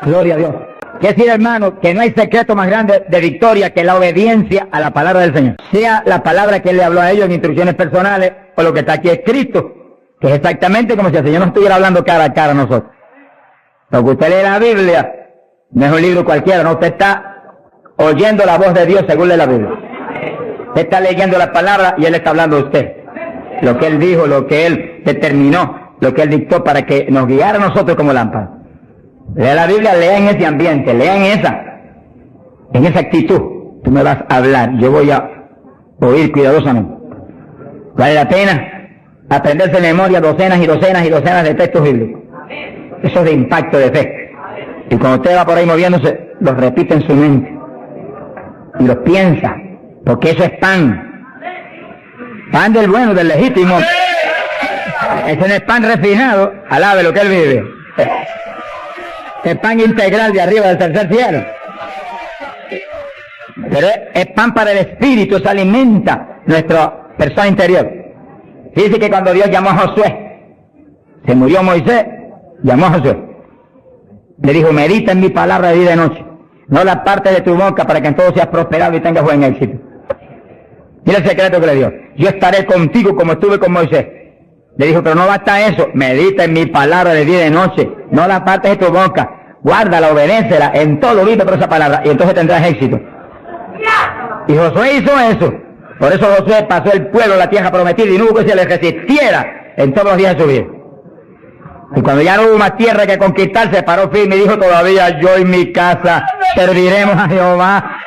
Gloria a Dios. Quiere decir, hermano, que no hay secreto más grande de victoria que la obediencia a la palabra del Señor. Sea la palabra que Él le habló a ellos en instrucciones personales o lo que está aquí escrito, que es exactamente como si el Señor nos estuviera hablando cara a cara a nosotros. Lo que usted lee la Biblia no es un libro cualquiera, no, usted está oyendo la voz de Dios según lee la Biblia. Usted está leyendo la palabra y Él está hablando a usted. Lo que Él dijo, lo que Él determinó, lo que Él dictó para que nos guiara a nosotros como lámpara. Lea la Biblia, lea en ese ambiente, lea en esa actitud. Tú me vas a hablar, yo voy a oír cuidadosamente. Vale la pena aprenderse de memoria docenas y docenas y docenas de textos bíblicos. Eso es de impacto de fe. Y cuando usted va por ahí moviéndose, los repite en su mente. Y los piensa, porque eso es pan. Pan del bueno, del legítimo. Ese no es pan refinado, alabe lo que Él vive. Es pan integral de arriba del tercer cielo. Pero es pan para el espíritu, se alimenta nuestra persona interior. Dice que cuando Dios llamó a Josué, se murió Moisés, llamó a Josué. Le dijo, medita en mi palabra de día y de noche. No la parte de tu boca para que en todo seas prosperado y tengas buen éxito. Mira el secreto que le dio. Yo estaré contigo como estuve con Moisés. Le dijo, pero no basta eso, medita en mi palabra de día y de noche, no la partes de tu boca, guárdala, obedécela, en todo vive por esa palabra, y entonces tendrás éxito. Y Josué hizo eso, por eso Josué pasó el pueblo a la tierra prometida y no hubo que se le resistiera en todos los días de su vida. Y cuando ya no hubo más tierra que conquistar, se paró firme y dijo, todavía yo y mi casa serviremos a Jehová.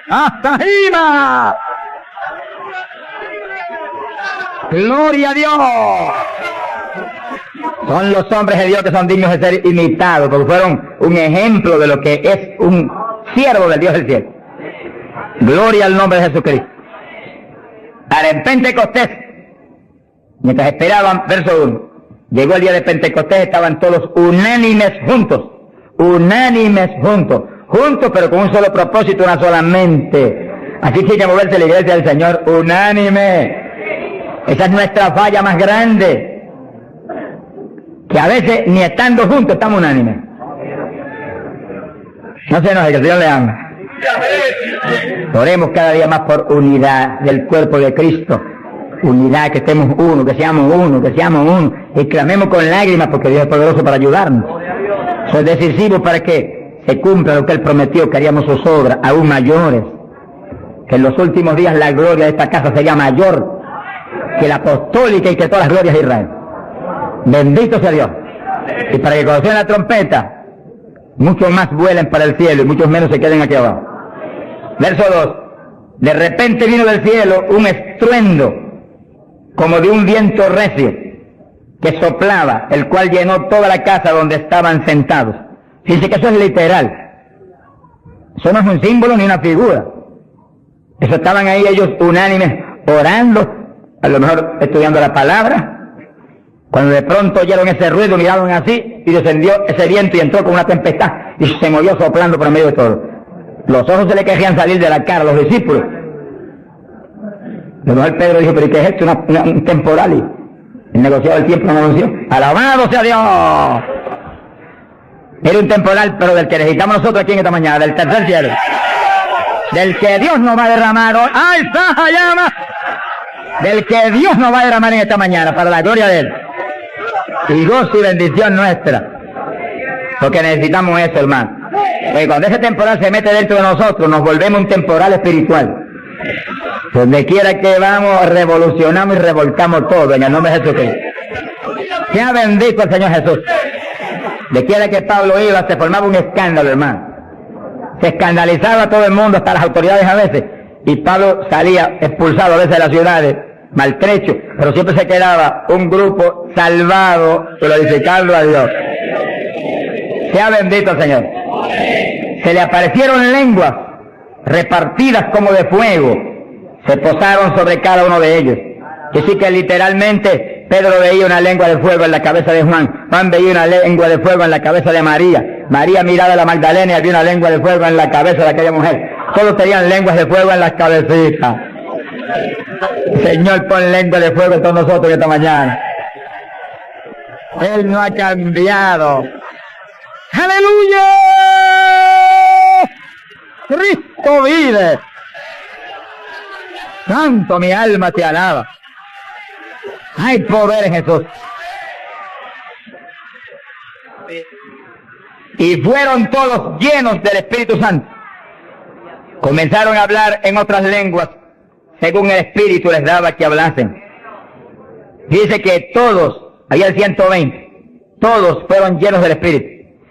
¡Hasta arriba! ¡Gloria a Dios! Son los hombres de Dios que son dignos de ser imitados, porque fueron un ejemplo de lo que es un siervo del Dios del cielo. Gloria al nombre de Jesucristo. Ahora en Pentecostés, mientras esperaban, verso 1, llegó el día de Pentecostés, estaban todos unánimes juntos, juntos pero con un solo propósito, una sola mente. Así tiene que moverse la iglesia del Señor, unánime. Esa es nuestra falla más grande, que a veces ni estando juntos estamos unánimes. No se enoje, que el Señor le ama. Oremos cada día más por unidad del cuerpo de Cristo, unidad, que estemos uno, que seamos uno, y clamemos con lágrimas porque Dios es poderoso para ayudarnos. Eso es decisivo para que se cumpla lo que Él prometió, que haríamos sus obras aún mayores, que en los últimos días la gloria de esta casa sería mayor que la apostólica y que todas las glorias de Israel. Bendito sea Dios. Y para que cuando suene la trompeta, muchos más vuelen para el cielo y muchos menos se queden aquí abajo. Verso 2. De repente vino del cielo un estruendo como de un viento recio que soplaba, el cual llenó toda la casa donde estaban sentados. Fíjense que eso es literal. Eso no es un símbolo ni una figura. Eso estaban ahí ellos unánimes orando, a lo mejor estudiando la palabra, cuando de pronto oyeron ese ruido, miraron así, y descendió ese viento y entró con una tempestad, y se movió soplando por el medio de todo. Los ojos se le querían salir de la cara a los discípulos. A lo mejor Pedro dijo, pero ¿qué es esto? Un temporal, y el negociado del tiempo no anunció. ¡Alabado sea Dios! Era un temporal, pero del que necesitamos nosotros aquí en esta mañana, del tercer cielo. Del que Dios nos va a derramar hoy. ¡Ay, está llama! Del que Dios nos va a derramar en esta mañana, para la gloria de Él. Y gozo y bendición nuestra. Porque necesitamos eso, hermano. Porque cuando ese temporal se mete dentro de nosotros, nos volvemos un temporal espiritual. Donde quiera que vamos, revolucionamos y revolcamos todo, en el nombre de Jesucristo. Sea bendito el Señor Jesús. De quiera que Pablo iba, se formaba un escándalo, hermano. Se escandalizaba a todo el mundo, hasta las autoridades a veces. Y Pablo salía expulsado a veces de las ciudades, maltrecho, pero siempre se quedaba un grupo salvado, glorificando a Dios. Sea bendito el Señor. Se le aparecieron lenguas repartidas como de fuego, se posaron sobre cada uno de ellos. Así que literalmente Pedro veía una lengua de fuego en la cabeza de Juan, Juan veía una lengua de fuego en la cabeza de María, María miraba a la Magdalena y había una lengua de fuego en la cabeza de aquella mujer. Todos tenían lenguas de fuego en las cabecitas. Señor, pon lengua de fuego en todos nosotros esta mañana. Él no ha cambiado. ¡Aleluya! ¡Cristo vive! Santo, mi alma te alaba. Hay poder en Jesús. Y fueron todos llenos del Espíritu Santo. Comenzaron a hablar en otras lenguas, según el Espíritu les daba que hablasen. Dice que todos, había 120, todos fueron llenos del Espíritu.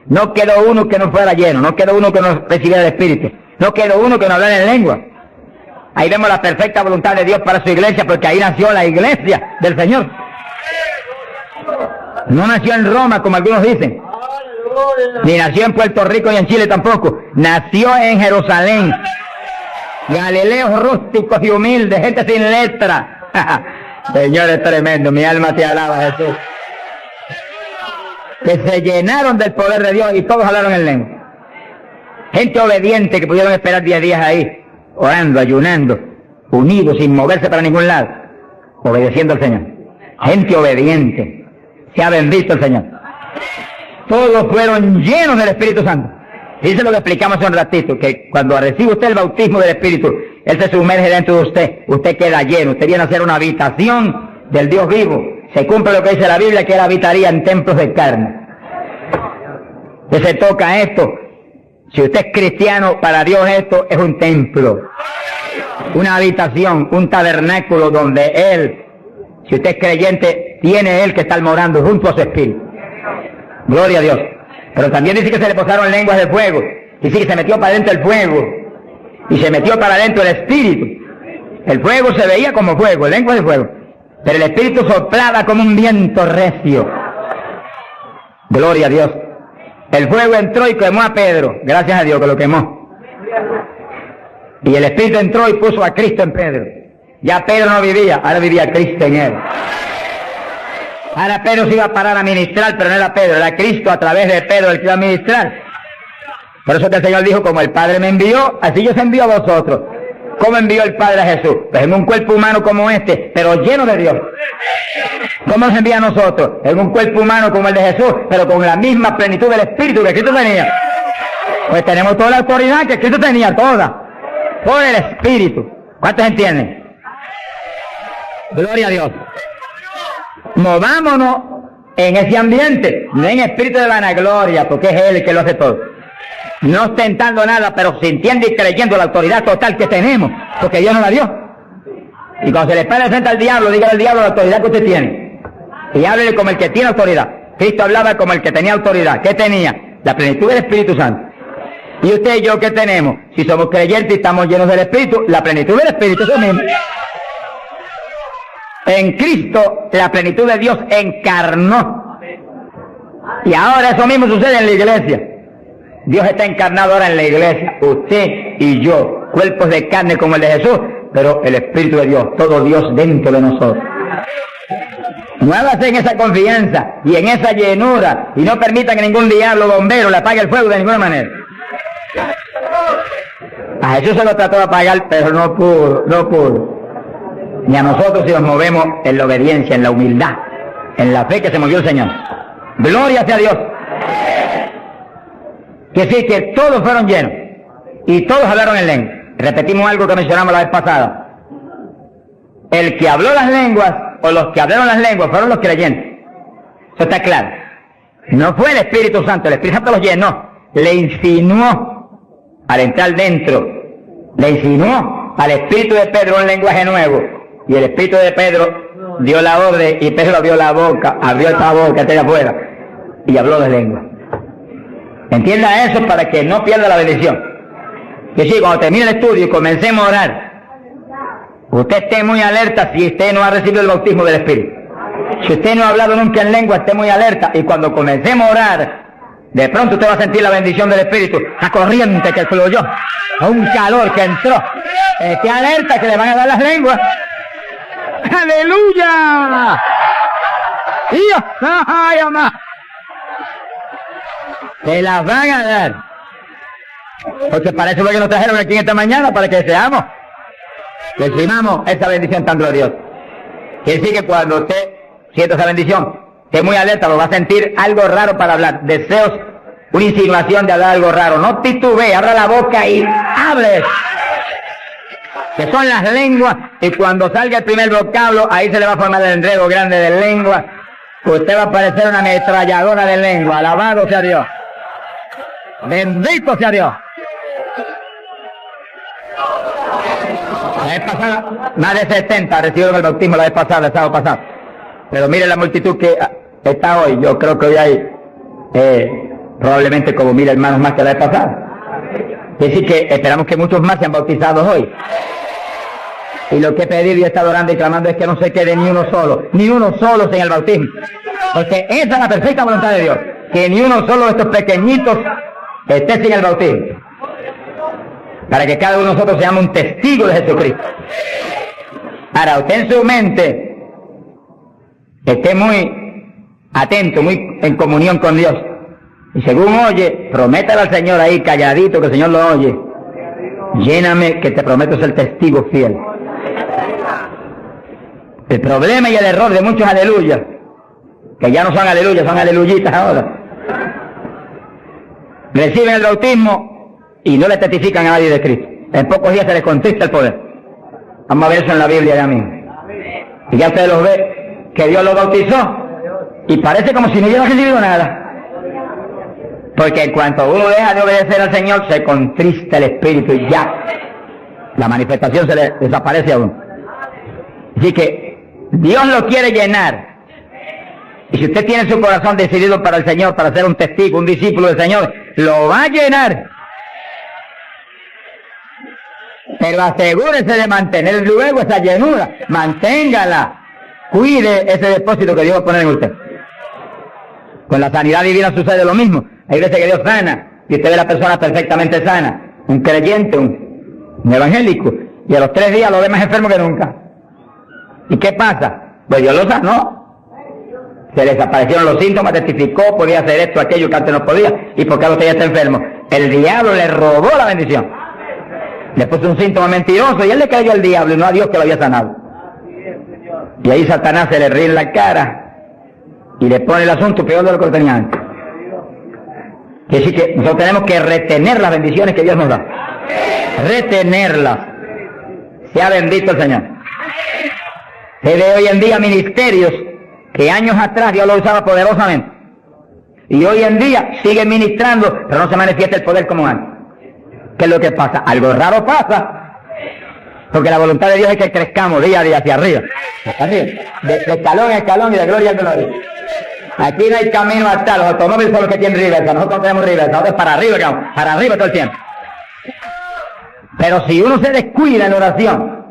No quedó uno que no fuera lleno, no quedó uno que no recibiera el Espíritu, no quedó uno que no hablara en lengua. Ahí vemos la perfecta voluntad de Dios para su iglesia, porque ahí nació la iglesia del Señor. No nació en Roma, como algunos dicen, ni nació en Puerto Rico y en Chile tampoco. Nació en Jerusalén. Galileos rústicos y humildes, gente sin letra. Señor, es tremendo, mi alma te alaba, Jesús. Que se llenaron del poder de Dios y todos hablaron en lengua. Gente obediente que pudieron esperar 10 días ahí, orando, ayunando, unidos, sin moverse para ningún lado, obedeciendo al Señor. Gente obediente. Sea bendito el Señor. Todos fueron llenos del Espíritu Santo. Dice lo que explicamos hace un ratito, que cuando recibe usted el bautismo del Espíritu, Él se sumerge dentro de usted. Usted queda lleno. Usted viene a ser una habitación del Dios vivo. Se cumple lo que dice la Biblia, que Él habitaría en templos de carne. Que se toca esto. Si usted es cristiano, para Dios esto es un templo. Una habitación, un tabernáculo donde Él, si usted es creyente, tiene Él que estar morando junto a su Espíritu. Gloria a Dios. Pero también dice que se le posaron lenguas de fuego. Dice que se metió para adentro el fuego. Y se metió para adentro el Espíritu. El fuego se veía como fuego, lenguas de fuego. Pero el Espíritu soplaba como un viento recio. Gloria a Dios. El fuego entró y quemó a Pedro. Gracias a Dios que lo quemó. Y el Espíritu entró y puso a Cristo en Pedro. Ya Pedro no vivía, ahora vivía Cristo en él. Ahora Pedro se iba a parar a ministrar, pero no era Pedro, era Cristo a través de Pedro el que iba a ministrar. Por eso que el Señor dijo, como el Padre me envió, así yo os envío a vosotros. ¿Cómo envió el Padre a Jesús? Pues en un cuerpo humano como este, pero lleno de Dios. ¿Cómo nos envía a nosotros? En un cuerpo humano como el de Jesús, pero con la misma plenitud del Espíritu que Cristo tenía. Pues tenemos toda la autoridad que Cristo tenía, toda. Por el Espíritu. ¿Cuántos entienden? Gloria a Dios. Movámonos en ese ambiente, no en espíritu de vanagloria, porque es Él el que lo hace todo. No ostentando nada, pero sintiendo y creyendo la autoridad total que tenemos, porque Dios nos la dio. Y cuando se le pare frente al diablo, dígale al diablo la autoridad que usted tiene. Y háblele como el que tiene autoridad. Cristo hablaba como el que tenía autoridad. ¿Qué tenía? La plenitud del Espíritu Santo. Y usted y yo, ¿qué tenemos? Si somos creyentes y estamos llenos del Espíritu, la plenitud del Espíritu, eso mismo. En Cristo, la plenitud de Dios encarnó. Y ahora eso mismo sucede en la iglesia. Dios está encarnado ahora en la iglesia. Usted y yo, cuerpos de carne como el de Jesús, pero el Espíritu de Dios, todo Dios dentro de nosotros. Muévase en esa confianza y en esa llenura, y no permita que ningún diablo bombero le apague el fuego de ninguna manera. A Jesús se lo trató de apagar, pero no pudo. Ni a nosotros si nos movemos en la obediencia, en la humildad, en la fe que se movió el Señor. Gloria sea a Dios. Que sí, que todos fueron llenos y todos hablaron en lengua. Repetimos algo que mencionamos la vez pasada. El que habló las lenguas, o los que hablaron las lenguas, fueron los creyentes. Eso está claro. No fue el Espíritu Santo, el Espíritu Santo los llenó, le insinuó al entrar dentro, le insinuó al Espíritu de Pedro un lenguaje nuevo. Y el Espíritu de Pedro dio la orden y Pedro abrió la boca, abrió esta boca de afuera y habló de lengua. Entienda eso para que no pierda la bendición. Que sí, cuando termine el estudio y comencemos a orar, usted esté muy alerta si usted no ha recibido el bautismo del Espíritu. Si usted no ha hablado nunca en lengua, esté muy alerta. Y cuando comencemos a orar, de pronto usted va a sentir la bendición del Espíritu, la corriente que fluyó, un calor que entró. Esté alerta que le van a dar las lenguas. ¡Aleluya! ¡Dios! ¡Ay, mamá! Te las van a dar. Porque para eso es lo que nos trajeron aquí en esta mañana, para que seamos, que recibamos esa bendición tan gloriosa. Quiere decir que cuando usted sienta esa bendición, esté muy alerta, lo va a sentir algo raro para hablar, deseos una insinuación de hablar algo raro, no titubee, abra la boca y hable. Que son las lenguas, y cuando salga el primer vocablo, ahí se le va a formar el enredo grande de lengua. Usted va a parecer una ametralladora de lengua. Alabado sea Dios. Bendito sea Dios. La vez pasada, más de 70 recibieron el bautismo la vez pasada, el sábado pasado. Pero mire la multitud que está hoy. Yo creo que hoy hay probablemente como 1000 hermanos más que la vez pasada. Es decir que esperamos que muchos más sean bautizados hoy. Y lo que he pedido y he estado orando y clamando es que no se quede ni uno solo sin el bautismo. Porque esa es la perfecta voluntad de Dios, que ni uno solo de estos pequeñitos esté sin el bautismo. Para que cada uno de nosotros seamos un testigo de Jesucristo. Ahora, usted en su mente esté muy atento, muy en comunión con Dios. Y según oye, prométale al Señor ahí calladito, que el Señor lo oye. Lléname, que te prometo ser testigo fiel. El problema y el error de muchos aleluyas, que ya no son aleluyas, son aleluyitas ahora, reciben el bautismo y no le testifican a nadie de Cristo. En pocos días se les contrista el poder. Vamos a ver eso en la Biblia ya mismo. Y ya usted los ve, que Dios los bautizó, y parece como si no hubiera recibido nada. Porque en cuanto uno deja de obedecer al Señor, se contrista el Espíritu y ya la manifestación se le desaparece a uno. Así que Dios lo quiere llenar. Y si usted tiene su corazón decidido para el Señor, para ser un testigo, un discípulo del Señor, lo va a llenar. Pero asegúrese de mantener luego esa llenura. Manténgala. Cuide ese depósito que Dios va a poner en usted. Con la sanidad divina sucede lo mismo. Hay veces que Dios sana y usted ve a la persona perfectamente sana. Un creyente, un evangélico. Y a los 3 días lo ve más enfermo que nunca. ¿Y qué pasa? Pues Dios lo sanó. Se le desaparecieron los síntomas, testificó, podía hacer esto, aquello que antes no podía. ¿Y por qué usted ya está enfermo? El diablo le robó la bendición. Le puso un síntoma mentiroso y él le creyó al diablo y no a Dios que lo había sanado. Y ahí Satanás se le ríe en la cara y le pone el asunto peor de lo que lo tenía antes. Quiere decir que nosotros tenemos que retener las bendiciones que Dios nos da. Retenerlas. Sea bendito el Señor. Se ve hoy en día ministerios que años atrás Dios lo usaba poderosamente. Y hoy en día sigue ministrando, pero no se manifiesta el poder como antes. ¿Qué es lo que pasa? Algo raro pasa. Porque la voluntad de Dios es que crezcamos día a día hacia arriba. De escalón a escalón y de gloria a gloria. Aquí no hay camino hasta los automóviles son los que tienen reversa. Nosotros no tenemos reversa. Nosotros para arriba todo el tiempo. Pero si uno se descuida en la oración,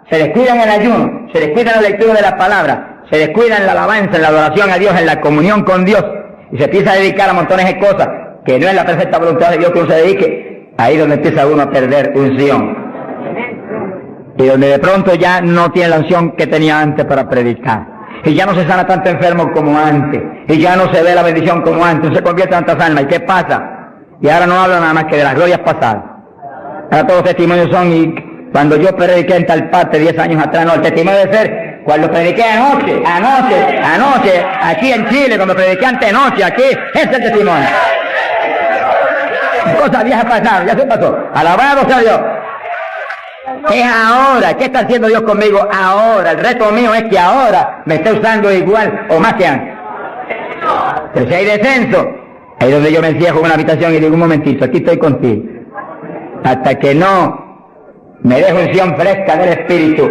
se descuida en el ayuno, se descuida en la lectura de la palabra, se descuida en la alabanza, en la adoración a Dios, en la comunión con Dios, y se empieza a dedicar a montones de cosas que no es la perfecta voluntad de Dios que uno se dedique, ahí es donde empieza uno a perder unción. Y donde de pronto ya no tiene la unción que tenía antes para predicar. Y ya no se sana tanto enfermo como antes. Y ya no se ve la bendición como antes. No se convierte en tantas almas. ¿Y qué pasa? Y ahora no hablo nada más que de las glorias pasadas. Ahora todos los testimonios son, y cuando yo prediqué en tal parte 10 años atrás, no, el testimonio debe ser cuando prediqué anoche, aquí en Chile, cuando prediqué antenoche, aquí, ese es el testimonio. Cosas viejas pasadas, ya se pasó. Alabado sea Dios. Es ahora. ¿Qué está haciendo Dios conmigo ahora? El reto mío es que ahora me esté usando igual o más que antes. Pero si hay descenso, ahí es donde yo me encierro en una habitación y digo, un momentito, aquí estoy contigo. Hasta que no me dejo unción fresca del Espíritu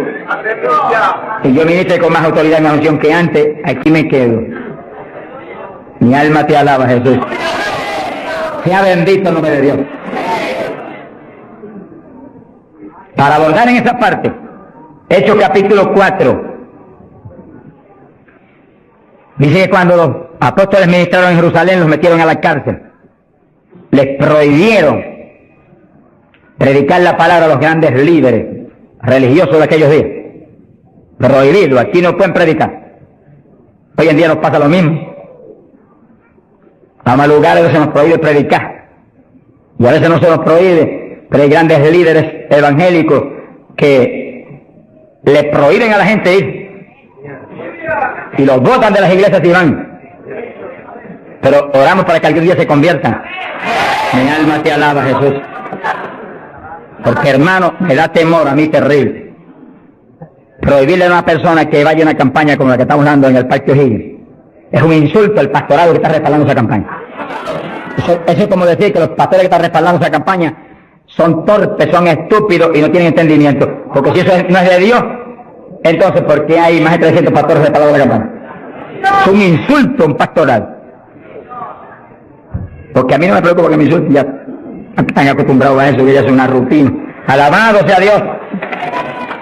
y yo ministre con más autoridad en la unción que antes, aquí me quedo. Mi alma te alaba, Jesús. Sea bendito el nombre de Dios. Para abordar en esa parte, Hechos capítulo 4, dice que cuando los apóstoles ministraron en Jerusalén, los metieron a la cárcel. Les prohibieron predicar la palabra a los grandes líderes religiosos de aquellos días. Prohibido, aquí no pueden predicar. Hoy en día nos pasa lo mismo. Vamos a lugares donde se nos prohíbe predicar. Y a veces no se nos prohíbe, pero hay grandes líderes evangélicos que le prohíben a la gente ir. Y los botan de las iglesias y van. pero oramos para que algún día se conviertan. Mi alma te alaba, Jesús. Porque, hermano, me da temor a mí terrible prohibirle a una persona que vaya a una campaña como la que estamos dando en el Parque O'Higgins. Es un insulto al pastorado que está respaldando esa campaña. Eso es como decir que los pastores que están respaldando esa campaña son torpes, son estúpidos y no tienen entendimiento. Porque si eso no es de Dios, entonces ¿por qué hay más de 300 pastores respaldando la campaña? Es un insulto a un pastorado. Porque a mí no me preocupa que me insulten, ya están acostumbrados a eso, que ya es una rutina. Alabado sea Dios.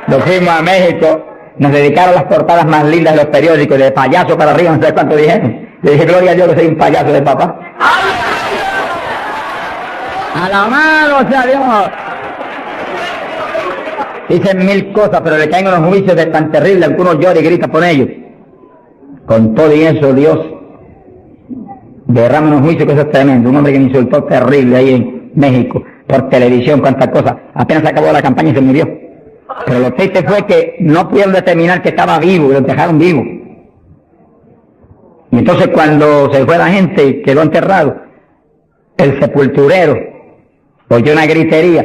Nos fuimos a México, nos dedicaron las portadas más lindas de los periódicos, de payaso para arriba, no sé cuánto dijeron. Le dije, gloria a Dios que soy un payaso de papá. Alabado sea Dios. Dicen mil cosas, pero le caen unos juicios de tan terribles, que uno llora y grita por ellos. Con todo y eso, Dios derrama unos juicios que eso es tremendo. Un hombre que me insultó terrible ahí en México, por televisión, cuántas cosas. Apenas acabó la campaña y se murió. Pero lo triste fue que no pudieron determinar que estaba vivo, y lo dejaron vivo. Y entonces cuando se fue la gente y quedó enterrado, el sepulturero oyó una gritería,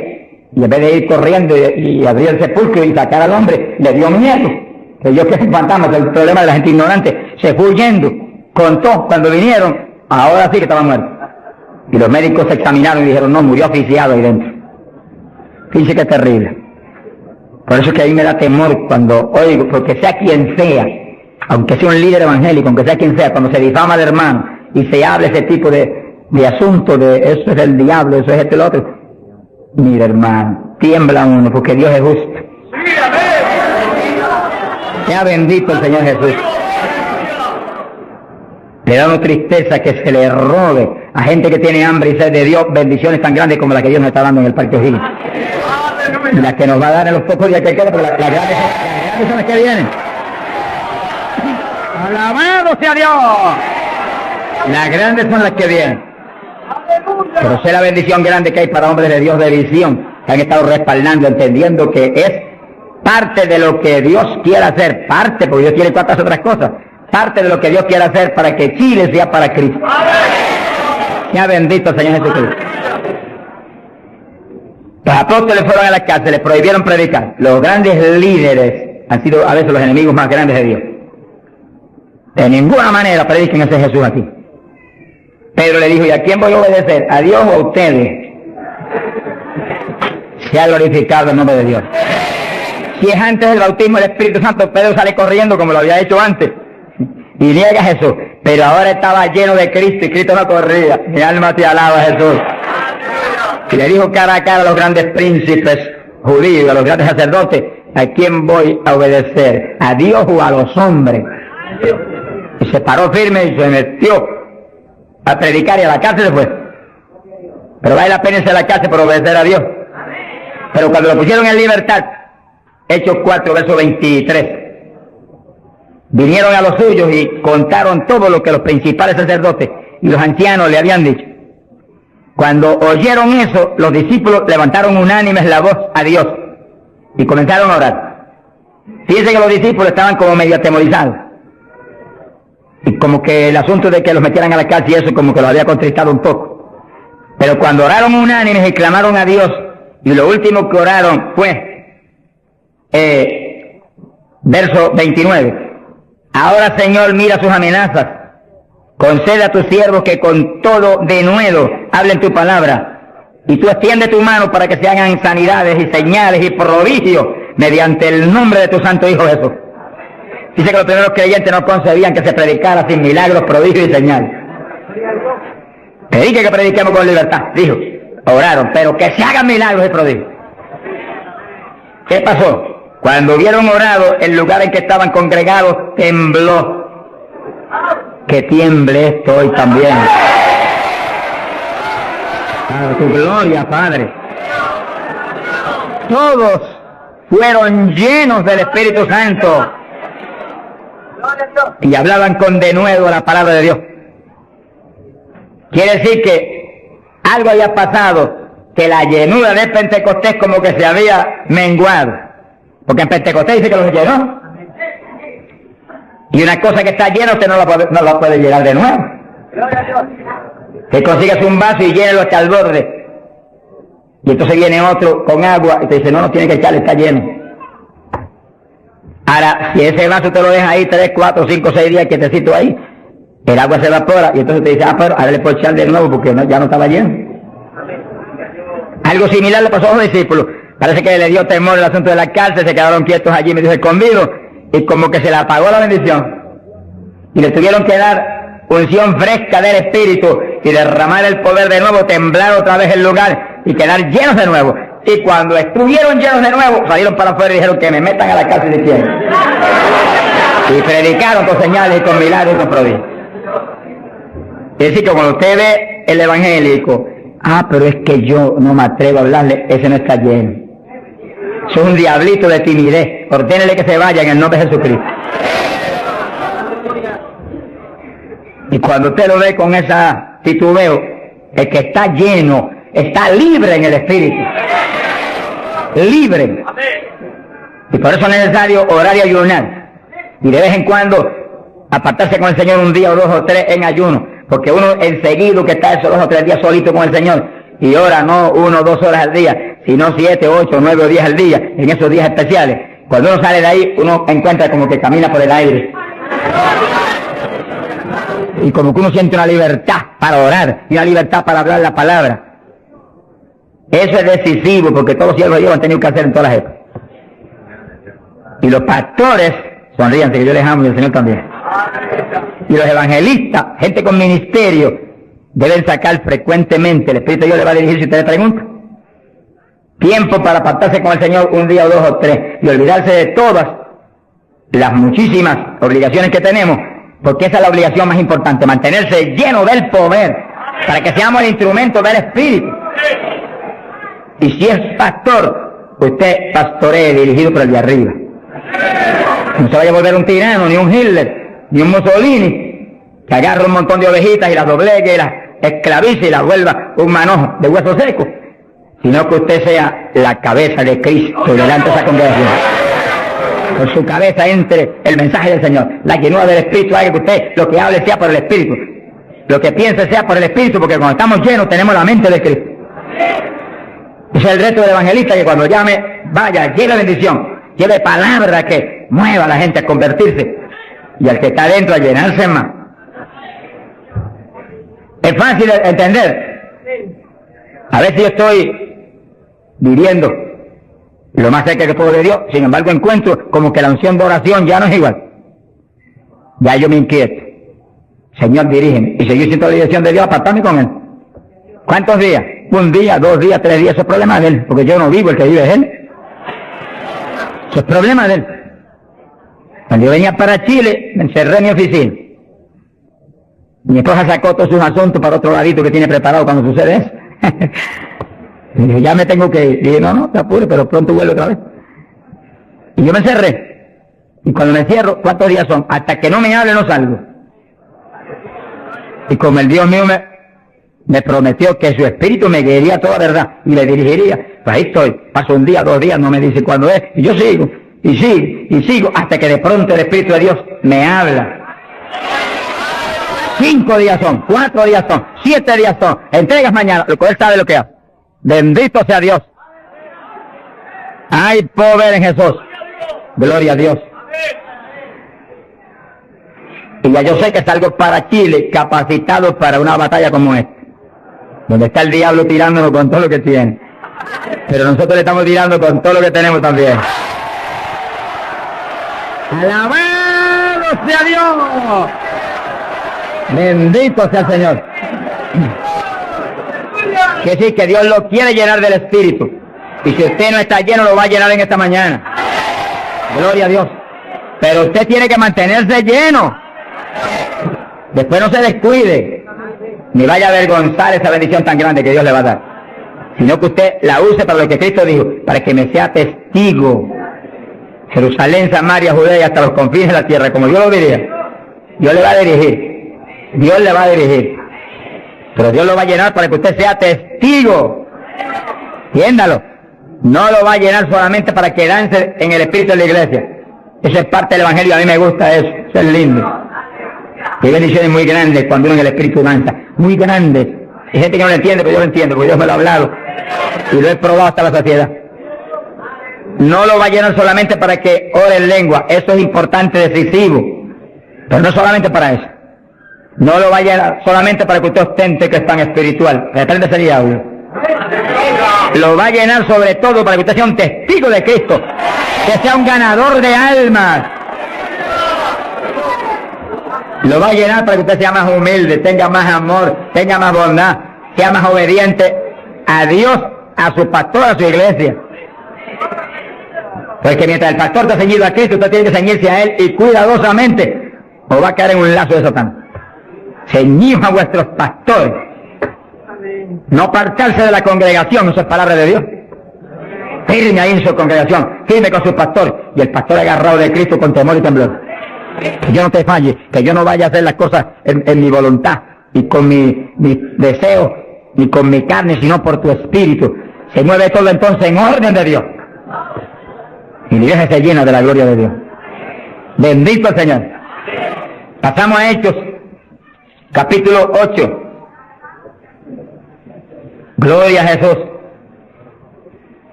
y en vez de ir corriendo y abrir el sepulcro y sacar al hombre, le dio miedo. Que yo que es un fantasma, que es el problema de la gente ignorante, se fue huyendo. Contó, cuando vinieron, ahora sí que estaba muerto. Y los médicos se examinaron y dijeron, no, murió asfixiado ahí dentro. Fíjense que es terrible. Por eso es que a mí me da temor cuando oigo, porque sea quien sea, aunque sea un líder evangélico, aunque sea quien sea, cuando se difama al hermano y se habla ese tipo de asunto de eso es el diablo, eso es esto y lo otro, mira hermano, tiembla uno porque Dios es justo. Sea bendito el Señor Jesús. Le da una tristeza que se le robe a gente que tiene hambre y sed de Dios bendiciones tan grandes como la que Dios nos está dando en el Parque O'Higgins. Y las que nos va a dar en los pocos días que quedan, pero las grandes son las que vienen. ¡Alabado sea Dios! Las grandes son las que vienen. Pero sé la bendición grande que hay para hombres de Dios de visión, que han estado respaldando, entendiendo que es parte de lo que Dios quiere hacer, parte, porque Dios quiere cuantas otras cosas, parte de lo que Dios quiere hacer para que Chile sea para Cristo. Sea bendito el Señor Jesucristo. Los apóstoles fueron a la cárcel, les prohibieron predicar. Los grandes líderes han sido a veces los enemigos más grandes de Dios. De ninguna manera prediquen ese Jesús aquí. Pedro le dijo, ¿y a quién voy a obedecer? ¿A Dios o a ustedes? Sea glorificado el nombre de Dios. Si es antes del bautismo del Espíritu Santo, Pedro sale corriendo como lo había hecho antes y niega a Jesús. Pero ahora estaba lleno de Cristo y Cristo no corría. Mi alma te alaba, Jesús. Y le dijo cara a cara a los grandes príncipes judíos, a los grandes sacerdotes, ¿a quién voy a obedecer? ¿A Dios o a los hombres? Y se paró firme y se metió a predicar y a la cárcel después. Pero vale la pena irse a la cárcel por obedecer a Dios. Pero cuando lo pusieron en libertad, Hechos 4, verso 23, vinieron a los suyos y contaron todo lo que los principales sacerdotes y los ancianos le habían dicho. Cuando oyeron eso, los discípulos levantaron unánimes la voz a Dios y comenzaron a orar. Fíjense que los discípulos estaban como medio atemorizados. Y como que el asunto de que los metieran a la cárcel y eso como que los había contristado un poco. Pero cuando oraron unánimes y clamaron a Dios, y lo último que oraron fue, verso 29, ahora Señor mira sus amenazas, concede a tus siervos que con todo denuedo hablen tu palabra, y tú extiende tu mano para que se hagan sanidades y señales y prodigios mediante el nombre de tu santo Hijo Jesús. Dice que los primeros creyentes no concebían que se predicara sin milagros, prodigios y señales. Que prediquemos con libertad, dijo. Oraron, pero que se hagan milagros y prodigios. ¿Qué pasó? Cuando hubieron orado, el lugar en que estaban congregados tembló. Que tiemble esto hoy también. Para tu gloria, Padre. Todos fueron llenos del Espíritu Santo y hablaban con denuedo la palabra de Dios. Quiere decir que algo había pasado, que la llenura de Pentecostés como que se había menguado, porque en Pentecostés dice que los llenó, y una cosa que está llena usted no la puede llenar de nuevo. Que consigas un vaso y llénalo hasta el borde. Y entonces viene otro con agua y te dice, no, no tiene que echarle, está lleno. Ahora, si ese vaso te lo dejas ahí 3, 4, 5, 6 días quietecito ahí, el agua se evapora y entonces te dice, pero ahora le puedo echar de nuevo porque no, ya no estaba lleno. Algo similar le pasó a los discípulos. Parece que le dio temor el asunto de la cárcel, se quedaron quietos allí, me dice, escondidos, y como que se le apagó la bendición. Y le tuvieron que dar unción fresca del Espíritu y derramar el poder de nuevo, temblar otra vez el lugar y quedar llenos de nuevo. Y cuando estuvieron llenos de nuevo, salieron para afuera y dijeron que me metan a la cárcel si quieren. Y predicaron con señales y con milagros y con prodigios. Es decir, que cuando usted ve el evangélico, pero es que yo no me atrevo a hablarle, ese no está lleno. Eso es un diablito de timidez. Ordénele que se vaya en el nombre de Jesucristo. Y cuando usted lo ve con esa titubeo, el que está lleno, está libre en el Espíritu. Libre. Y por eso es necesario orar y ayunar. Y de vez en cuando apartarse con el Señor un día o 2 o 3 en ayuno. Porque uno enseguida que está esos 2 o 3 días solito con el Señor y ora no 1 o 2 horas al día, sino 7, 8, 9 o 10 al día, en esos días especiales. Cuando uno sale de ahí, uno encuentra como que camina por el aire. Y como que uno siente una libertad para orar y una libertad para hablar la palabra. Eso es decisivo porque todos los siervos de Dios han tenido que hacer en todas las épocas. Y los pastores, sonríanse que yo les amo y el Señor también. Y los evangelistas, gente con ministerio, deben sacar frecuentemente, el Espíritu de Dios le va a dirigir si usted le pregunta, tiempo para apartarse con el Señor un día o 2 o 3 y olvidarse de todas las muchísimas obligaciones que tenemos, porque esa es la obligación más importante, mantenerse lleno del poder, para que seamos el instrumento del Espíritu. Y si es pastor, usted pastoree dirigido por el de arriba. No se vaya a volver un tirano, ni un Hitler, ni un Mussolini, que agarra un montón de ovejitas y las doblegue y las esclavice y las vuelva un manojo de hueso seco, sino que usted sea la cabeza de Cristo delante de esa congregación. Con su cabeza entre el mensaje del Señor, la llenura del Espíritu, haga que usted lo que hable sea por el Espíritu, lo que piense sea por el Espíritu, porque cuando estamos llenos tenemos la mente de Cristo. Ese es el reto del evangelista, que cuando llame, vaya, lleve bendición, lleve palabra que mueva a la gente a convertirse, y al que está adentro a llenarse más. Es fácil de entender. A veces yo estoy viviendo lo más cerca que puedo de Dios, sin embargo encuentro como que la unción de oración ya no es igual. Ya yo me inquieto. Señor, dirígeme. Y seguir siendo la dirección de Dios, apartarme con Él. ¿Cuántos días? 1 día, 2 días, 3 días, eso es problema de Él, porque yo no vivo, el que vive es Él. Eso es problema de Él. Cuando yo venía para Chile, me encerré en mi oficina. Mi esposa sacó todos sus asuntos para otro ladito que tiene preparado cuando sucede eso. Y dije, ya me tengo que ir. Y dije, no, te apures, pero pronto vuelvo otra vez. Y yo me encerré. Y cuando me encierro, ¿cuántos días son? Hasta que no me hable, no salgo. Y como el Dios mío me prometió que su espíritu me guiaría toda verdad y le dirigiría, pues ahí estoy. Paso 1 día, 2 días, no me dice cuándo es. Y yo sigo, y sigo, y sigo, hasta que de pronto el Espíritu de Dios me habla. 5 días son, 4 días son, 7 días son, entregas mañana, lo que Él sabe lo que hace. Bendito sea Dios. Hay poder en Jesús. Gloria a Dios. Y ya yo sé que salgo para Chile capacitado para una batalla como esta, donde está el diablo tirándonos con todo lo que tiene, pero nosotros le estamos tirando con todo lo que tenemos también. ¡Alabado sea Dios! Bendito sea el Señor. Que sí, que Dios lo quiere llenar del Espíritu. Y si usted no está lleno, lo va a llenar en esta mañana. Gloria a Dios. Pero usted tiene que mantenerse lleno. Después no se descuide, ni vaya a avergonzar esa bendición tan grande que Dios le va a dar. Sino que usted la use para lo que Cristo dijo, para que me sea testigo. Jerusalén, Samaria, Judea y hasta los confines de la tierra, como yo lo diría. Dios le va a dirigir. Dios le va a dirigir. Pero Dios lo va a llenar para que usted sea testigo. Entiéndalo. No lo va a llenar solamente para quedarse en el espíritu de la iglesia. Eso es parte del evangelio, a mí me gusta eso. Eso es lindo. Hay bendiciones muy grandes cuando uno en el Espíritu danza, muy grandes. Hay gente que no lo entiende, pero yo lo entiendo, porque Dios me lo ha hablado y lo he probado hasta la saciedad. No lo va a llenar solamente para que ore en lengua, eso es importante, decisivo, pero no solamente para eso. No lo va a llenar solamente para que usted ostente que es tan espiritual. Reprende ese diablo. Lo va a llenar sobre todo para que usted sea un testigo de Cristo, que sea un ganador de almas. Lo va a llenar para que usted sea más humilde, tenga más amor, tenga más bondad, sea más obediente a Dios, a su pastor, a su iglesia. Porque mientras el pastor está ceñido a Cristo, usted tiene que ceñirse a Él y cuidadosamente, o va a caer en un lazo de Satán. Ceñidos a vuestros pastores. No apartarse de la congregación, eso es palabra de Dios. Firme ahí en su congregación, firme con su pastor, y el pastor agarrado de Cristo con temor y temblor. Que yo no te falle, que yo no vaya a hacer las cosas en mi voluntad y con mi deseo, ni con mi carne, sino por tu espíritu. Se mueve todo entonces en orden de Dios. Y la iglesia se llena de la gloria de Dios. Bendito el Señor. Pasamos a Hechos, capítulo 8. Gloria a Jesús.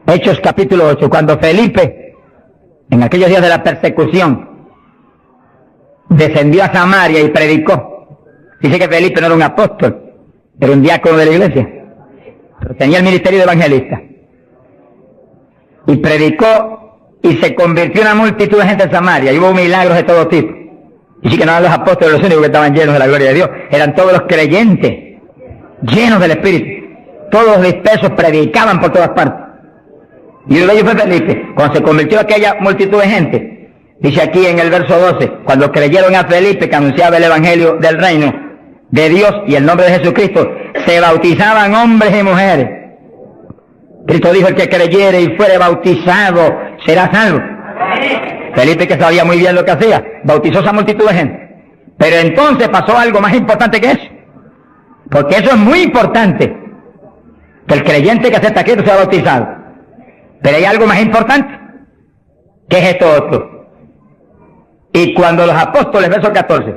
Hechos capítulo 8. Cuando Felipe, en aquellos días de la persecución, descendió a Samaria y predicó. Dice que Felipe no era un apóstol, era un diácono de la iglesia, pero tenía el ministerio de evangelista. Y predicó y se convirtió una multitud de gente en Samaria, y hubo milagros de todo tipo. Y sí que no eran los apóstoles los únicos que estaban llenos de la gloria de Dios, eran todos los creyentes, llenos del Espíritu. Todos los dispersos predicaban por todas partes. Y uno de ellos fue Felipe. Cuando se convirtió aquella multitud de gente, dice aquí en el verso 12, cuando creyeron a Felipe que anunciaba el evangelio del reino de Dios y el nombre de Jesucristo, se bautizaban hombres y mujeres. Cristo dijo: el que creyere y fuere bautizado será salvo. Felipe, que sabía muy bien lo que hacía, bautizó a esa multitud de gente. Pero entonces pasó algo más importante que eso, porque eso es muy importante, que el creyente que acepta a Cristo sea bautizado. Pero hay algo más importante, que es esto otro. Y cuando los apóstoles, verso 14,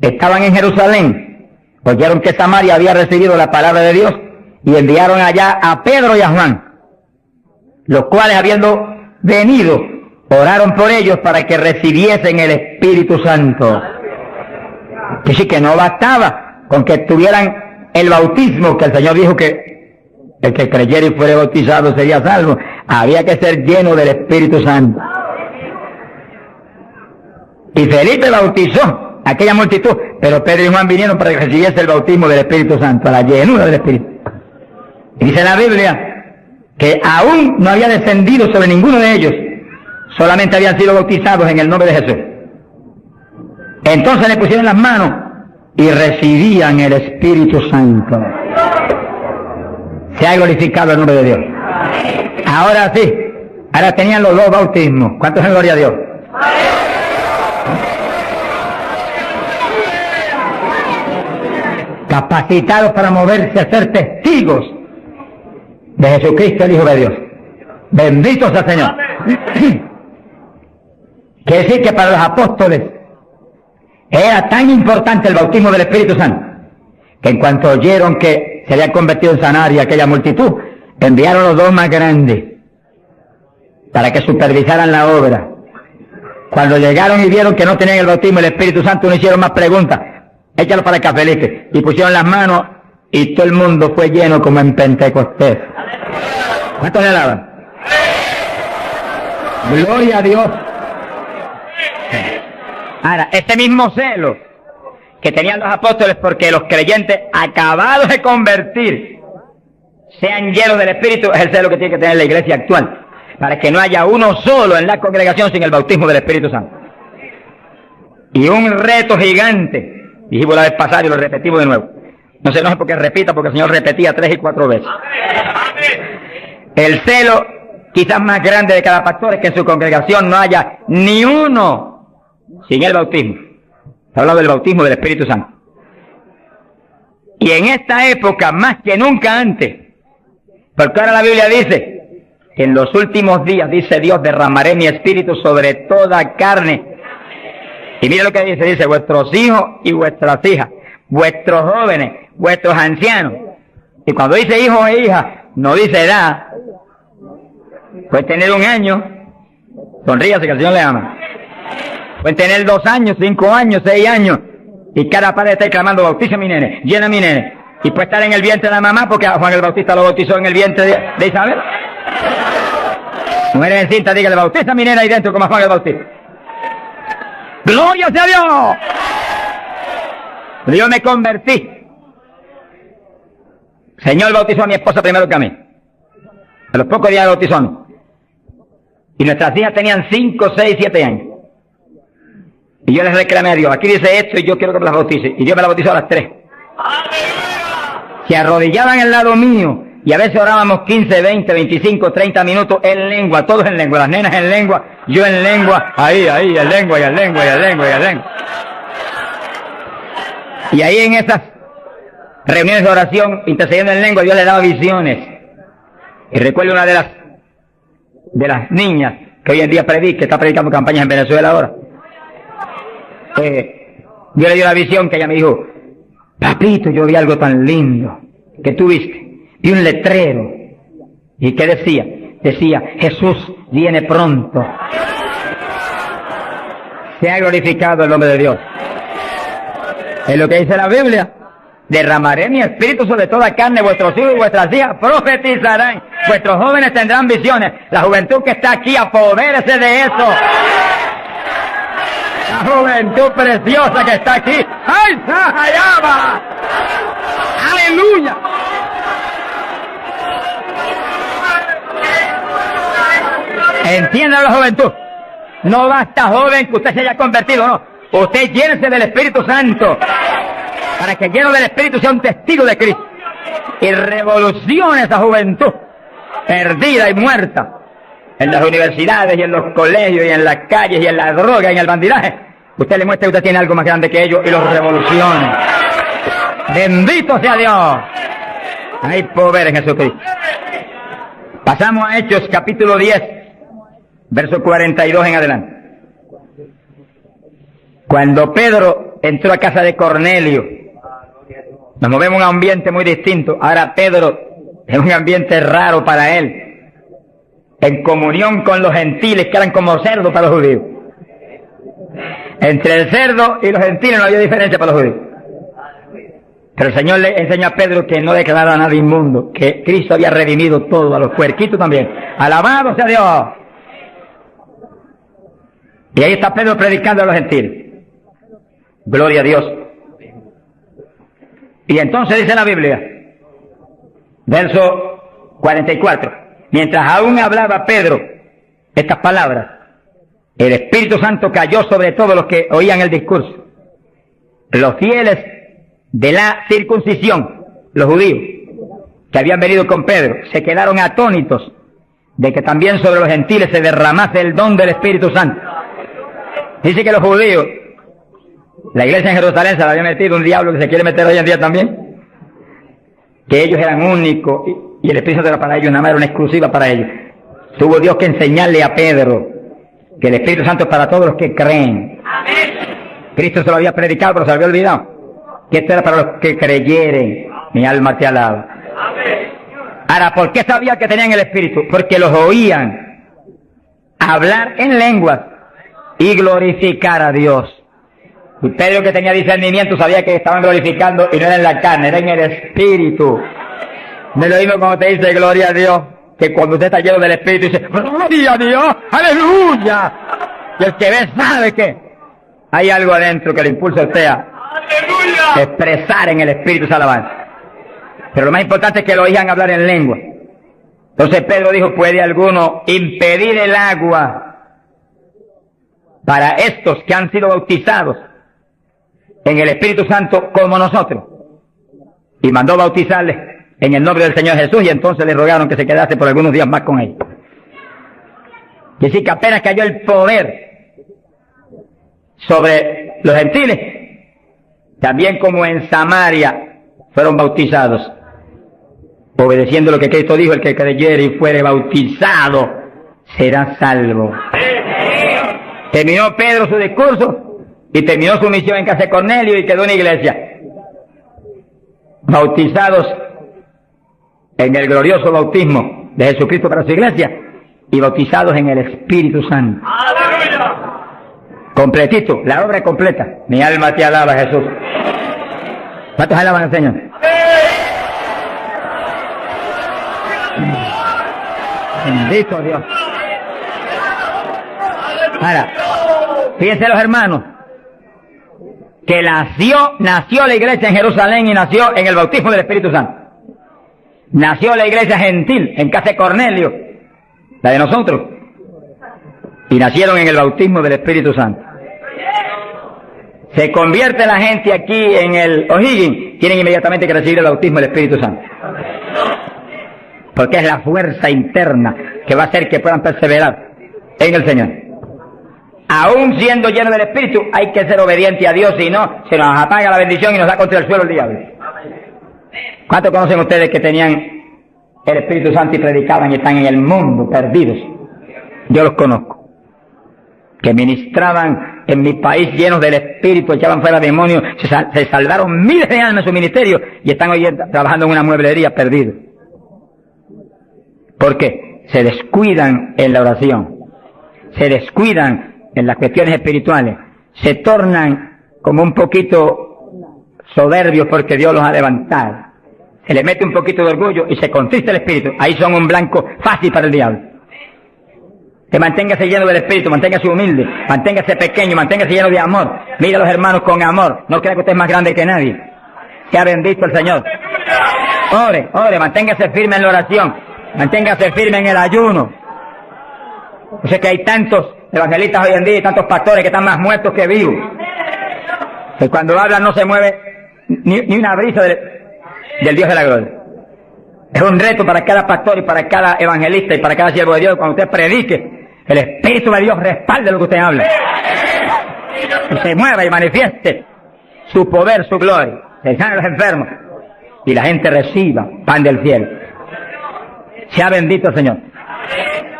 estaban en Jerusalén, oyeron que Samaria había recibido la palabra de Dios, y enviaron allá a Pedro y a Juan, los cuales, habiendo venido, oraron por ellos para que recibiesen el Espíritu Santo. Que sí, que no bastaba con que tuvieran el bautismo, que el Señor dijo que el que creyera y fuera bautizado sería salvo. Había que ser lleno del Espíritu Santo. Y Felipe bautizó a aquella multitud, pero Pedro y Juan vinieron para que recibiese el bautismo del Espíritu Santo, la llenura del Espíritu. Y dice la Biblia que aún no había descendido sobre ninguno de ellos, solamente habían sido bautizados en el nombre de Jesús. Entonces le pusieron las manos y recibían el Espíritu Santo. Se ha glorificado el nombre de Dios. Ahora sí, ahora tenían los dos bautismos. ¿Cuántos en gloria a Dios? Capacitados para moverse a ser testigos de Jesucristo, el Hijo de Dios. Bendito sea el Señor. Quiere decir que para los apóstoles era tan importante el bautismo del Espíritu Santo, que en cuanto oyeron que se había convertido en Samaria aquella multitud, enviaron los dos más grandes para que supervisaran la obra. Cuando llegaron y vieron que no tenían el bautismo del Espíritu Santo, no hicieron más preguntas. Échalo para acá, Felipe. Y pusieron las manos y todo el mundo fue lleno como en Pentecostés. ¿Cuántos le alaban? Gloria a Dios. Ahora, este mismo celo que tenían los apóstoles porque los creyentes acabados de convertir sean llenos del Espíritu, es el celo que tiene que tener la iglesia actual, para que no haya uno solo en la congregación sin el bautismo del Espíritu Santo. Y un reto gigante, dijimos la vez pasada y lo repetimos de nuevo. No se enoje porque repita, porque el Señor repetía 3 y 4 veces. El celo quizás más grande de cada pastor es que en su congregación no haya ni uno sin el bautismo. Se habla del bautismo del Espíritu Santo. Y en esta época, más que nunca antes, porque ahora la Biblia dice que en los últimos días, dice Dios, derramaré mi espíritu sobre toda carne. Y mira lo que dice, vuestros hijos y vuestras hijas, vuestros jóvenes, vuestros ancianos. Y cuando dice hijos e hijas, no dice edad. Pueden tener 1 año, sonríase que el Señor le ama. Pueden tener 2 años, 5 años, 6 años, y cada padre está clamando, bautiza a mi nene, llena a mi nene. Y puede estar en el vientre de la mamá, porque a Juan el Bautista lo bautizó en el vientre de Isabel. Mujeres en cinta, dígale, bautiza a mi nena ahí dentro como a Juan el Bautista. ¡Gloria sea Dios! Yo me convertí. El Señor bautizó a mi esposa primero que a mí. A los pocos días de bautizó a mí. Y nuestras hijas tenían 5, 6, 7 años. Y yo les reclamé a Dios, aquí dice esto y yo quiero que me las bautice. Y Dios me las bautizó a las 3. Se arrodillaban al lado mío. Y a veces orábamos 15, 20, 25, 30 minutos en lengua, todos en lengua, las nenas en lengua, yo en lengua, ahí, en lengua, y en lengua, y en lengua, y en lengua. Y ahí en esas reuniones de oración, intercediendo en lengua, Dios le daba visiones. Y recuerdo una de las niñas que hoy en día está predicando campañas en Venezuela ahora. Dios le dio la visión que ella me dijo, papito, yo vi algo tan lindo que tú viste. Y un letrero. ¿Y qué decía? Decía, Jesús viene pronto. Sea glorificado el nombre de Dios. Es lo que dice la Biblia. Derramaré mi espíritu sobre toda carne, vuestros hijos y vuestras hijas profetizarán. Vuestros jóvenes tendrán visiones. La juventud que está aquí, apodérese de eso. La juventud preciosa que está aquí. ¡Ay, Sahayaba! ¡Aleluya! Entienda la juventud. No basta, joven, que usted se haya convertido, no. Usted llénese del Espíritu Santo, para que lleno del Espíritu sea un testigo de Cristo. Y revolucione esa juventud, perdida y muerta, en las universidades y en los colegios y en las calles y en la droga y en el bandidaje. Usted le muestra que usted tiene algo más grande que ellos y los revolucione. Bendito sea Dios. Hay poder en Jesucristo. Pasamos a Hechos capítulo 10. Verso 42 en adelante. Cuando Pedro entró a casa de Cornelio, nos movemos a un ambiente muy distinto. Ahora Pedro es un ambiente raro para él, en comunión con los gentiles que eran como cerdos para los judíos. Entre el cerdo y los gentiles no había diferencia para los judíos. Pero el Señor le enseñó a Pedro que no declarara a nadie inmundo, que Cristo había redimido todo, a los puerquitos también. Alabado sea Dios. Y ahí está Pedro predicando a los gentiles. Gloria a Dios. Y entonces dice la Biblia, verso 44, mientras aún hablaba Pedro estas palabras, el Espíritu Santo cayó sobre todos los que oían el discurso. Los fieles de la circuncisión, los judíos, que habían venido con Pedro, se quedaron atónitos de que también sobre los gentiles se derramase el don del Espíritu Santo. Dice que los judíos, la iglesia en Jerusalén se la había metido un diablo que se quiere meter hoy en día también, que ellos eran únicos y el Espíritu Santo era para ellos, nada más era una exclusiva para ellos. Tuvo Dios que enseñarle a Pedro que el Espíritu Santo es para todos los que creen. Cristo se lo había predicado, pero se lo había olvidado, que esto era para los que creyeren. Mi alma te alaba. Ahora, ¿por qué sabía que tenían el Espíritu? Porque los oían hablar en lenguas y glorificar a Dios. Y Pedro, que tenía discernimiento, sabía que estaban glorificando y no era en la carne, era en el Espíritu. No es lo mismo cuando te dice gloria a Dios, que cuando usted está lleno del Espíritu dice gloria a Dios, aleluya. Y el que ve sabe que hay algo adentro que le impulsa a usted a expresar en el Espíritu esa alabanza. Pero lo más importante es que lo oigan hablar en lengua. Entonces Pedro dijo, ¿puede alguno impedir el agua para estos que han sido bautizados en el Espíritu Santo como nosotros? Y mandó bautizarles en el nombre del Señor Jesús, y entonces le rogaron que se quedase por algunos días más con ellos. Y así que apenas cayó el poder sobre los gentiles, también como en Samaria fueron bautizados, obedeciendo lo que Cristo dijo: el que creyere y fuere bautizado será salvo. Terminó Pedro su discurso y terminó su misión en casa de Cornelio y quedó en la iglesia. Bautizados en el glorioso bautismo de Jesucristo para su iglesia y bautizados en el Espíritu Santo. ¡Aleluya! Completito, la obra completa. Mi alma te alaba, Jesús. ¿Cuántos alaban al Señor? Bendito Dios. Ahora, fíjense los hermanos, que nació la iglesia en Jerusalén y nació en el bautismo del Espíritu Santo. Nació la iglesia gentil en casa de Cornelio, la de nosotros, y nacieron en el bautismo del Espíritu Santo. Se convierte la gente aquí en el O'Higgins, tienen inmediatamente que recibir el bautismo del Espíritu Santo. Porque es la fuerza interna que va a hacer que puedan perseverar en el Señor. Aún siendo lleno del Espíritu, hay que ser obediente a Dios, si no, se nos apaga la bendición y nos da contra el suelo el diablo. ¿Cuántos conocen ustedes que tenían el Espíritu Santo y predicaban y están en el mundo perdidos? Yo los conozco. Que ministraban en mi país llenos del Espíritu, echaban fuera demonios, se salvaron miles de almas en su ministerio y están hoy trabajando en una mueblería perdidos. ¿Por qué? Se descuidan en la oración, se descuidan en las cuestiones espirituales, se tornan como un poquito soberbios porque Dios los ha levantado. Se les mete un poquito de orgullo y se contrista el espíritu. Ahí son un blanco fácil para el diablo. Que manténgase lleno del espíritu, manténgase humilde, manténgase pequeño, manténgase lleno de amor. Mire a los hermanos con amor. No crea que usted es más grande que nadie. Sea bendito el Señor. Ore, manténgase firme en la oración. Manténgase firme en el ayuno. Yo sé que hay tantos evangelistas hoy en día y tantos pastores que están más muertos que vivos. Que cuando hablan no se mueve ni una brisa del Dios de la gloria. Es un reto para cada pastor y para cada evangelista y para cada siervo de Dios. Cuando usted predique, el Espíritu de Dios respalde lo que usted habla. Que se mueva y manifieste su poder, su gloria. Se sanen los enfermos y la gente reciba pan del cielo. Sea bendito el Señor.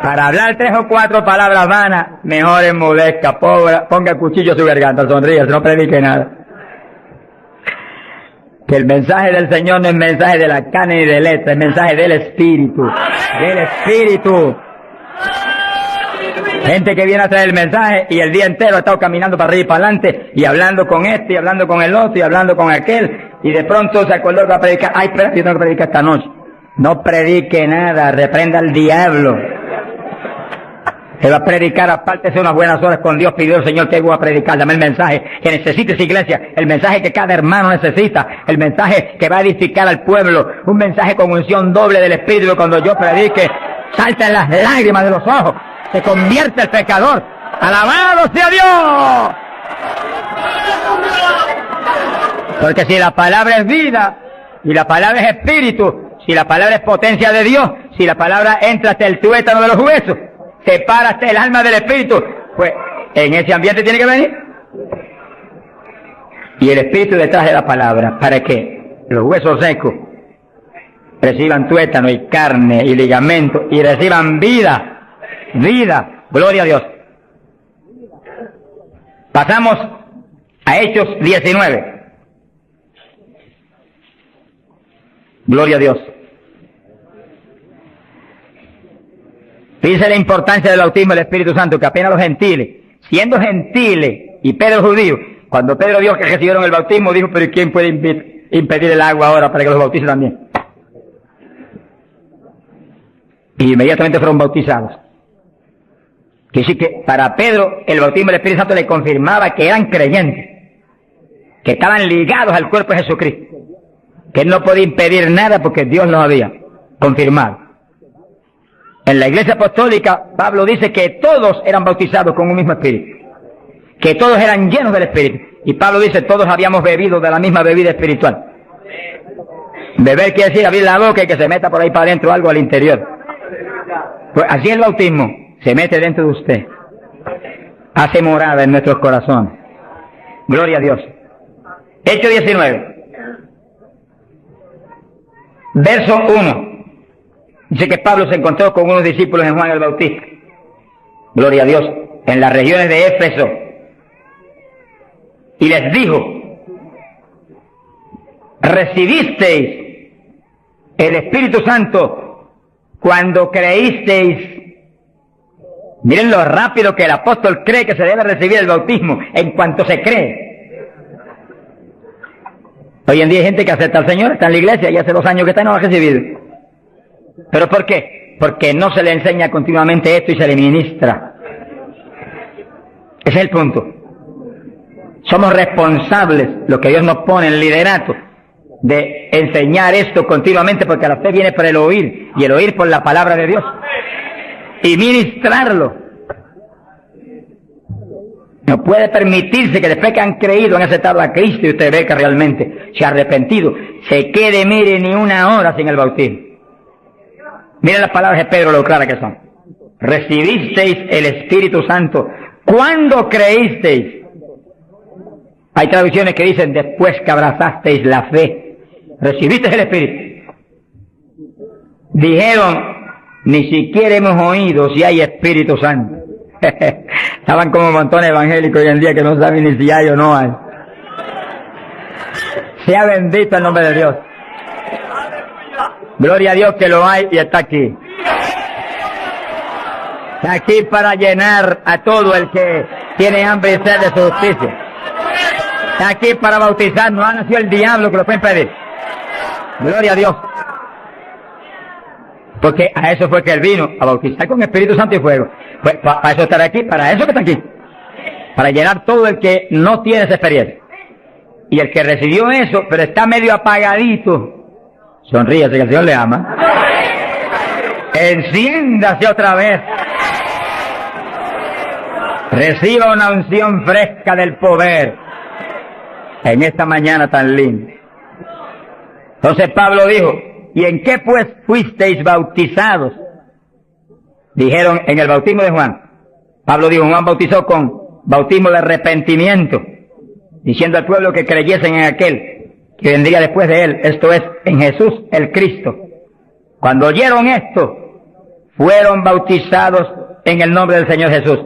Para hablar 3 o 4 palabras vanas, mejor enmudezca, ponga el cuchillo a su garganta, sonríe, no predique nada. Que el mensaje del Señor no es mensaje de la carne ni de letra, es mensaje del Espíritu. Del Espíritu. Gente que viene a traer el mensaje y el día entero ha estado caminando para arriba y para adelante y hablando con este y hablando con el otro y hablando con aquel y de pronto se acordó que va a predicar. Ay, espera, yo tengo que predicar esta noche. No predique nada, reprenda al diablo. Se va a predicar, apártese unas buenas horas con Dios, pidió el Señor que voy a predicar, dame el mensaje que necesita esa iglesia, el mensaje que cada hermano necesita, el mensaje que va a edificar al pueblo, un mensaje con unción doble del Espíritu, cuando yo predique, saltan las lágrimas de los ojos, se convierte el pecador, ¡alabado sea Dios! Porque si la palabra es vida, y la palabra es espíritu, si la palabra es potencia de Dios, si la palabra entra hasta el tuétano de los huesos, separa hasta el alma del espíritu, pues en ese ambiente tiene que venir. Y el espíritu detrás de la palabra, para que los huesos secos reciban tuétano y carne y ligamento y reciban vida, gloria a Dios. Pasamos a Hechos 19. Gloria a Dios. Dice la importancia del bautismo del Espíritu Santo, que apenas los gentiles, siendo gentiles y Pedro judío, cuando Pedro vio que recibieron el bautismo, dijo, pero ¿quién puede impedir el agua ahora para que los bautice también? Y inmediatamente fueron bautizados. Quiere decir que para Pedro el bautismo del Espíritu Santo le confirmaba que eran creyentes, que estaban ligados al cuerpo de Jesucristo, que él no podía impedir nada porque Dios los había confirmado. En la iglesia apostólica, Pablo dice que todos eran bautizados con un mismo espíritu, que todos eran llenos del espíritu. Y Pablo dice, todos habíamos bebido de la misma bebida espiritual. Beber quiere decir abrir la boca y que se meta por ahí para adentro algo al interior. Pues así el bautismo se mete dentro de usted, hace morada en nuestros corazones. Gloria a Dios. Hechos 19, verso 1. Dice que Pablo se encontró con unos discípulos en Juan el Bautista. Gloria a Dios. En las regiones de Éfeso. y les dijo, recibisteis el Espíritu Santo cuando creísteis. Miren lo rápido que el apóstol cree que se debe recibir el bautismo, en cuanto se cree. Hoy en día hay gente que acepta al Señor, está en la iglesia y hace 2 años que está y no lo ha recibido. ¿Pero por qué? Porque no se le enseña continuamente esto y se le ministra. Ese es el punto. Somos responsables, lo que Dios nos pone en el liderato, de enseñar esto continuamente, porque la fe viene por el oír, y el oír por la palabra de Dios. Y ministrarlo. No puede permitirse que después que han creído, han aceptado a Cristo y usted ve que realmente se ha arrepentido, se quede, mire, ni 1 hora sin el bautismo. Miren las palabras de Pedro, lo claras que son. Recibisteis el Espíritu Santo cuando creísteis. Hay traducciones que dicen después que abrazasteis la fe. Recibisteis el Espíritu. Dijeron, ni siquiera hemos oído si hay Espíritu Santo. Estaban como montones evangélicos hoy en día que no saben ni si hay o no hay. Sea bendito el nombre de Dios. Gloria a Dios que lo hay y está aquí. Está aquí para llenar a todo el que tiene hambre y sed de su justicia. Está aquí para bautizar. No ha nacido el diablo que lo pueden pedir. Gloria a Dios. Porque a eso fue que él vino, a bautizar con Espíritu Santo y fuego. Pues para eso estará aquí, para eso que está aquí. Para llenar todo el que no tiene esa experiencia. Y el que recibió eso, pero está medio apagadito, sonríase que el Señor le ama. Enciéndase otra vez. Reciba una unción fresca del poder en esta mañana tan linda. Entonces Pablo dijo, ¿y en qué pues fuisteis bautizados? Dijeron, en el bautismo de Juan. Pablo dijo, Juan bautizó con bautismo de arrepentimiento, diciendo al pueblo que creyesen en aquel que vendría después de él, esto es, en Jesús el Cristo. Cuando oyeron esto, fueron bautizados en el nombre del Señor Jesús.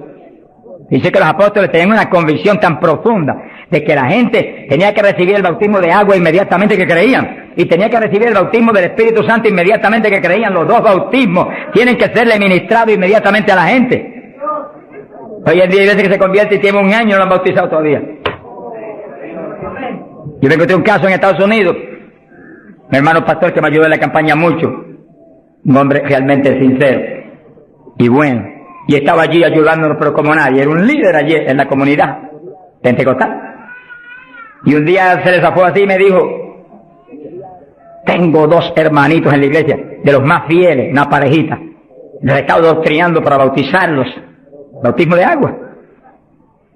Dice que los apóstoles tenían una convicción tan profunda de que la gente tenía que recibir el bautismo de agua inmediatamente que creían, y tenía que recibir el bautismo del Espíritu Santo inmediatamente que creían. Los dos bautismos tienen que serle ministrados inmediatamente a la gente. Hoy en día hay veces que se convierte y tiene 1 año y no lo han bautizado todavía. Yo me encontré un caso en Estados Unidos, mi hermano pastor que me ayudó en la campaña mucho, un hombre realmente sincero y bueno, y estaba allí ayudándonos pero como nadie, era un líder allí en la comunidad pentecostal. Y un día se les zafó así y me dijo, tengo 2 hermanitos en la iglesia, de los más fieles, una parejita, les he estado doctrinando para bautizarlos, bautismo de agua.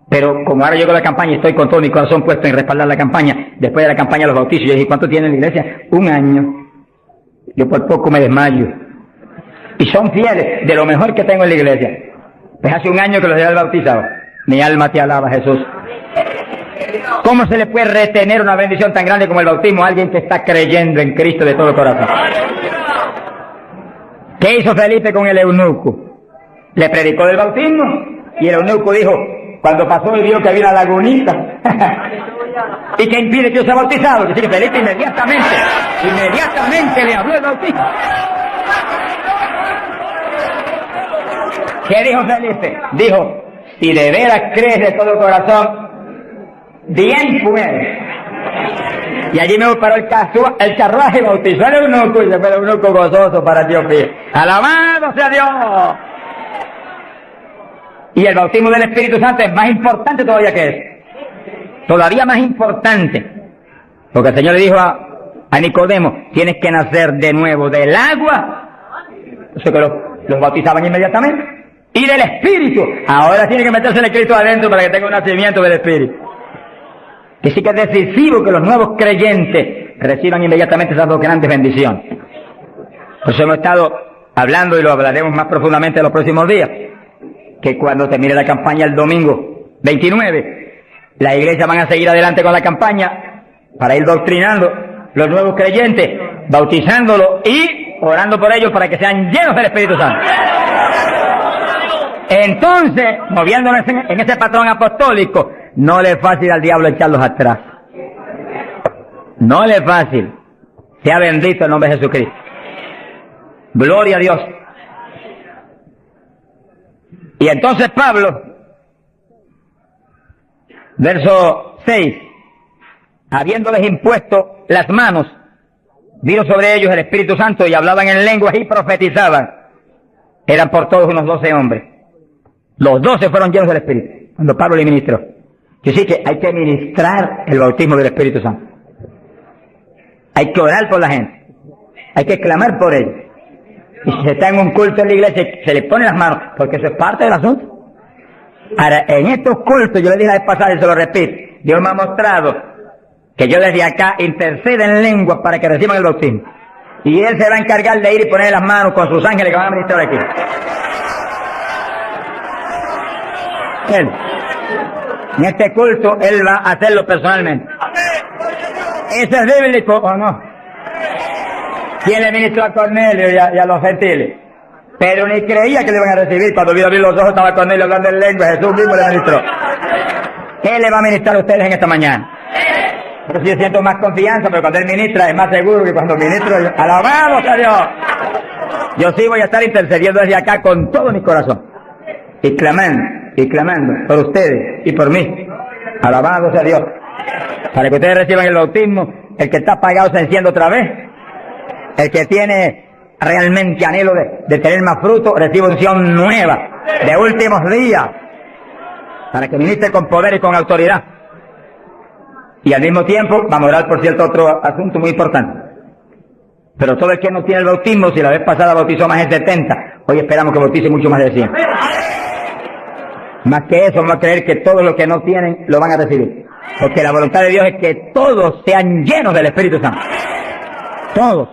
Pero como ahora llego a la campaña y estoy con todo mi corazón puesto en respaldar la campaña, después de la campaña los bautizos, yo dije, ¿cuánto tiene en la iglesia? 1 año. Yo por poco me desmayo. Y son fieles, de lo mejor que tengo en la iglesia. Pues hace 1 año que los he bautizado. Mi alma te alaba, Jesús. ¿Cómo se le puede retener una bendición tan grande como el bautismo a alguien que está creyendo en Cristo de todo corazón? ¿Qué hizo Felipe con el eunuco? Le predicó del bautismo y el eunuco dijo, cuando pasó y vio que había una lagunita, ¿y qué impide que yo sea bautizado? Que Felipe inmediatamente le habló el bautismo. ¿Qué dijo Felipe? Dijo, si de veras crees de todo corazón, bien puedes. Y allí me paró el carruaje y bautizó al eunuco y se fue el eunuco gozoso para Dios. ¡Alabado sea Dios! Y el bautismo del Espíritu Santo es más importante todavía que eso. Todavía más importante. Porque el Señor le dijo a Nicodemo, tienes que nacer de nuevo del agua. Eso que los bautizaban inmediatamente. Y del Espíritu. Ahora tiene que meterse el Cristo adentro para que tenga un nacimiento del Espíritu. Que sí que es decisivo que los nuevos creyentes reciban inmediatamente esas 2 grandes bendiciones. Por eso hemos estado hablando y lo hablaremos más profundamente en los próximos días. Que cuando termine la campaña el domingo 29, la iglesia van a seguir adelante con la campaña para ir doctrinando los nuevos creyentes, bautizándolos y orando por ellos para que sean llenos del Espíritu Santo. Entonces, moviéndonos en ese patrón apostólico, no le es fácil al diablo echarlos atrás. No le es fácil. Sea bendito el nombre de Jesucristo. Gloria a Dios. Y entonces Pablo, verso 6, habiéndoles impuesto las manos, vino sobre ellos el Espíritu Santo y hablaban en lenguas y profetizaban. Eran por todos unos 12 hombres. Los 12 fueron llenos del Espíritu, cuando Pablo le ministró. Yo sí que hay que ministrar el bautismo del Espíritu Santo. Hay que orar por la gente. Hay que clamar por ellos. Y si se está en un culto en la iglesia, se les pone las manos, porque eso es parte del asunto. Ahora, en estos cultos, yo le dije la vez pasada y se lo repito, Dios me ha mostrado que yo desde acá intercedo en lenguas para que reciban el bautismo. Y Él se va a encargar de ir y poner las manos con sus ángeles que van a ministrar aquí. Él. En este culto, Él va a hacerlo personalmente. ¿Eso es bíblico o no? ¿Quién le ministró a Cornelio y a los gentiles? Pero ni creía que le iban a recibir. Cuando vio abrir los ojos estaba Cornelio hablando en lengua. Jesús mismo le ministró. ¿Qué le va a ministrar a ustedes en esta mañana? Pero si yo siento más confianza, pero cuando Él ministra es más seguro que cuando ministro. ¡Alabado sea Dios! Yo sí voy a estar intercediendo desde acá con todo mi corazón. Y clamando por ustedes y por mí. Alabado sea Dios. Para que ustedes reciban el bautismo, el que está apagado se enciende otra vez. El que tiene realmente anhelo de tener más fruto, recibe unción nueva, de últimos días, para que ministre con poder y con autoridad. Y al mismo tiempo, vamos a orar por cierto otro asunto muy importante. Pero todo el que no tiene el bautismo, si la vez pasada bautizó más de 70, hoy esperamos que bautice mucho más de 100. Más que eso, vamos a creer que todos los que no tienen lo van a recibir. Porque la voluntad de Dios es que todos sean llenos del Espíritu Santo. Todos.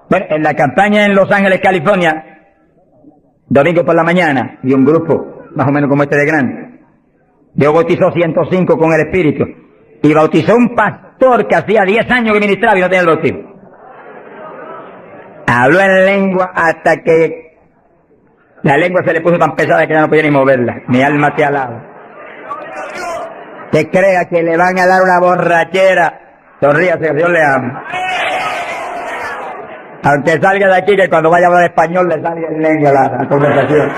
Bueno, en la campaña en Los Ángeles, California, domingo por la mañana, vi un grupo más o menos como este de grande. Dios bautizó 105 con el Espíritu. Y bautizó un pastor que hacía 10 años que ministraba y no tenía el bautismo. Habló en lengua hasta que la lengua se le puso tan pesada que ya no podía ni moverla. Mi alma te alaba. Que crea que le van a dar una borrachera. Sonríase, Dios le ama. Aunque salga de aquí, que cuando vaya a hablar español le salga en lengua la conversación.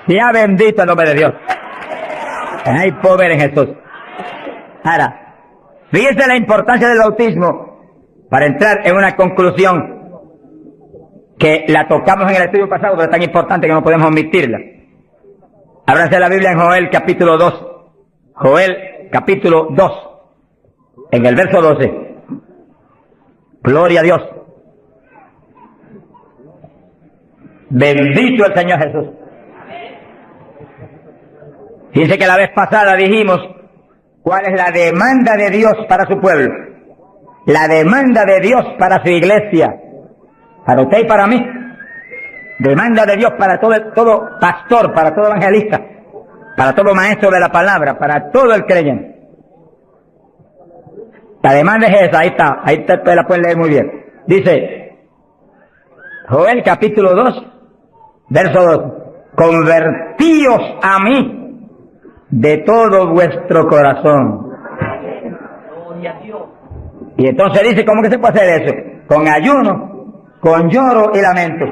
Sea bendito el nombre de Dios. Hay poder en Jesús. Ahora, fíjense la importancia del bautismo para entrar en una conclusión que la tocamos en el estudio pasado, pero es tan importante que no podemos omitirla. Ábranse la Biblia en Joel capítulo 2. Joel capítulo 2. En el verso 12. Gloria a Dios. Bendito el Señor Jesús. Fíjense que la vez pasada dijimos cuál es la demanda de Dios para su pueblo. La demanda de Dios para su iglesia. Para usted y para mí. Demanda de Dios para todo pastor, para todo evangelista, para todo maestro de la palabra, para todo el creyente. La demanda es esa, ahí te la pueden leer muy bien. Dice, Joel capítulo 2, verso 2, convertíos a mí de todo vuestro corazón. Y entonces dice, ¿cómo que se puede hacer eso? Con ayuno, con lloro y lamento.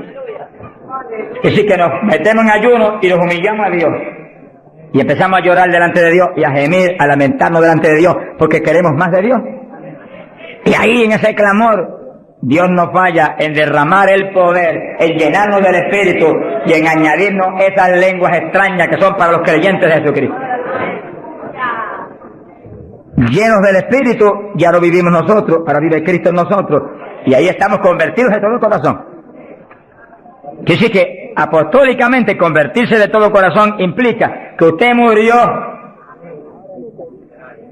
Es decir, que nos metemos en ayuno y nos humillamos a Dios. Y empezamos a llorar delante de Dios y a gemir, a lamentarnos delante de Dios, porque queremos más de Dios. Y ahí en ese clamor, Dios no falla en derramar el poder, en llenarnos del Espíritu y en añadirnos esas lenguas extrañas que son para los creyentes de Jesucristo. Llenos del Espíritu, ya lo vivimos nosotros, ahora vive Cristo en nosotros, y ahí estamos convertidos de todo corazón. Quiere decir que apostólicamente convertirse de todo corazón implica que usted murió,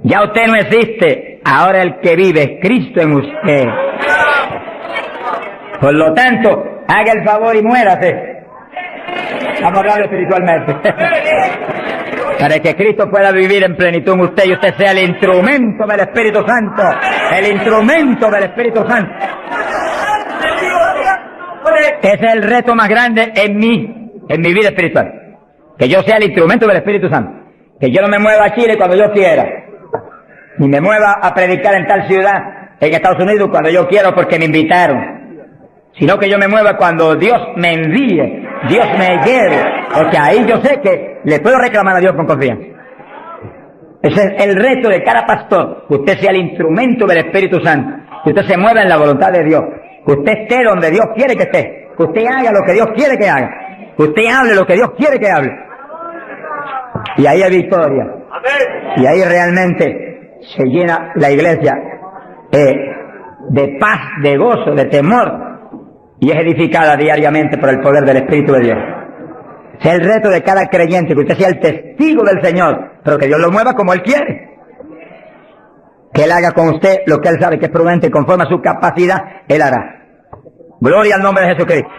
ya usted no existe, ahora el que vive es Cristo en usted. Por lo tanto, haga el favor y muérase. Vamos a hablar espiritualmente. Para que Cristo pueda vivir en plenitud en usted y usted sea el instrumento del Espíritu Santo. El instrumento del Espíritu Santo. Ese es el reto más grande en mi vida espiritual. Que yo sea el instrumento del Espíritu Santo. Que yo no me mueva a Chile cuando yo quiera, ni me mueva a predicar en tal ciudad en Estados Unidos cuando yo quiero porque me invitaron, sino que yo me mueva cuando Dios me envíe, Dios me lleve, porque ahí yo sé que le puedo reclamar a Dios con confianza. Ese es el reto de cada pastor, que usted sea el instrumento del Espíritu Santo, que usted se mueva en la voluntad de Dios, que usted esté donde Dios quiere que esté, que usted haga lo que Dios quiere que haga, que usted hable lo que Dios quiere que hable. Y ahí hay victoria. Y ahí realmente se llena la iglesia de paz, de gozo, de temor, y es edificada diariamente por el poder del Espíritu de Dios. Ese es el reto de cada creyente, que usted sea el testigo del Señor, pero que Dios lo mueva como Él quiere. Que Él haga con usted lo que Él sabe que es prudente, y conforme a su capacidad, Él hará. Gloria al nombre de Jesucristo.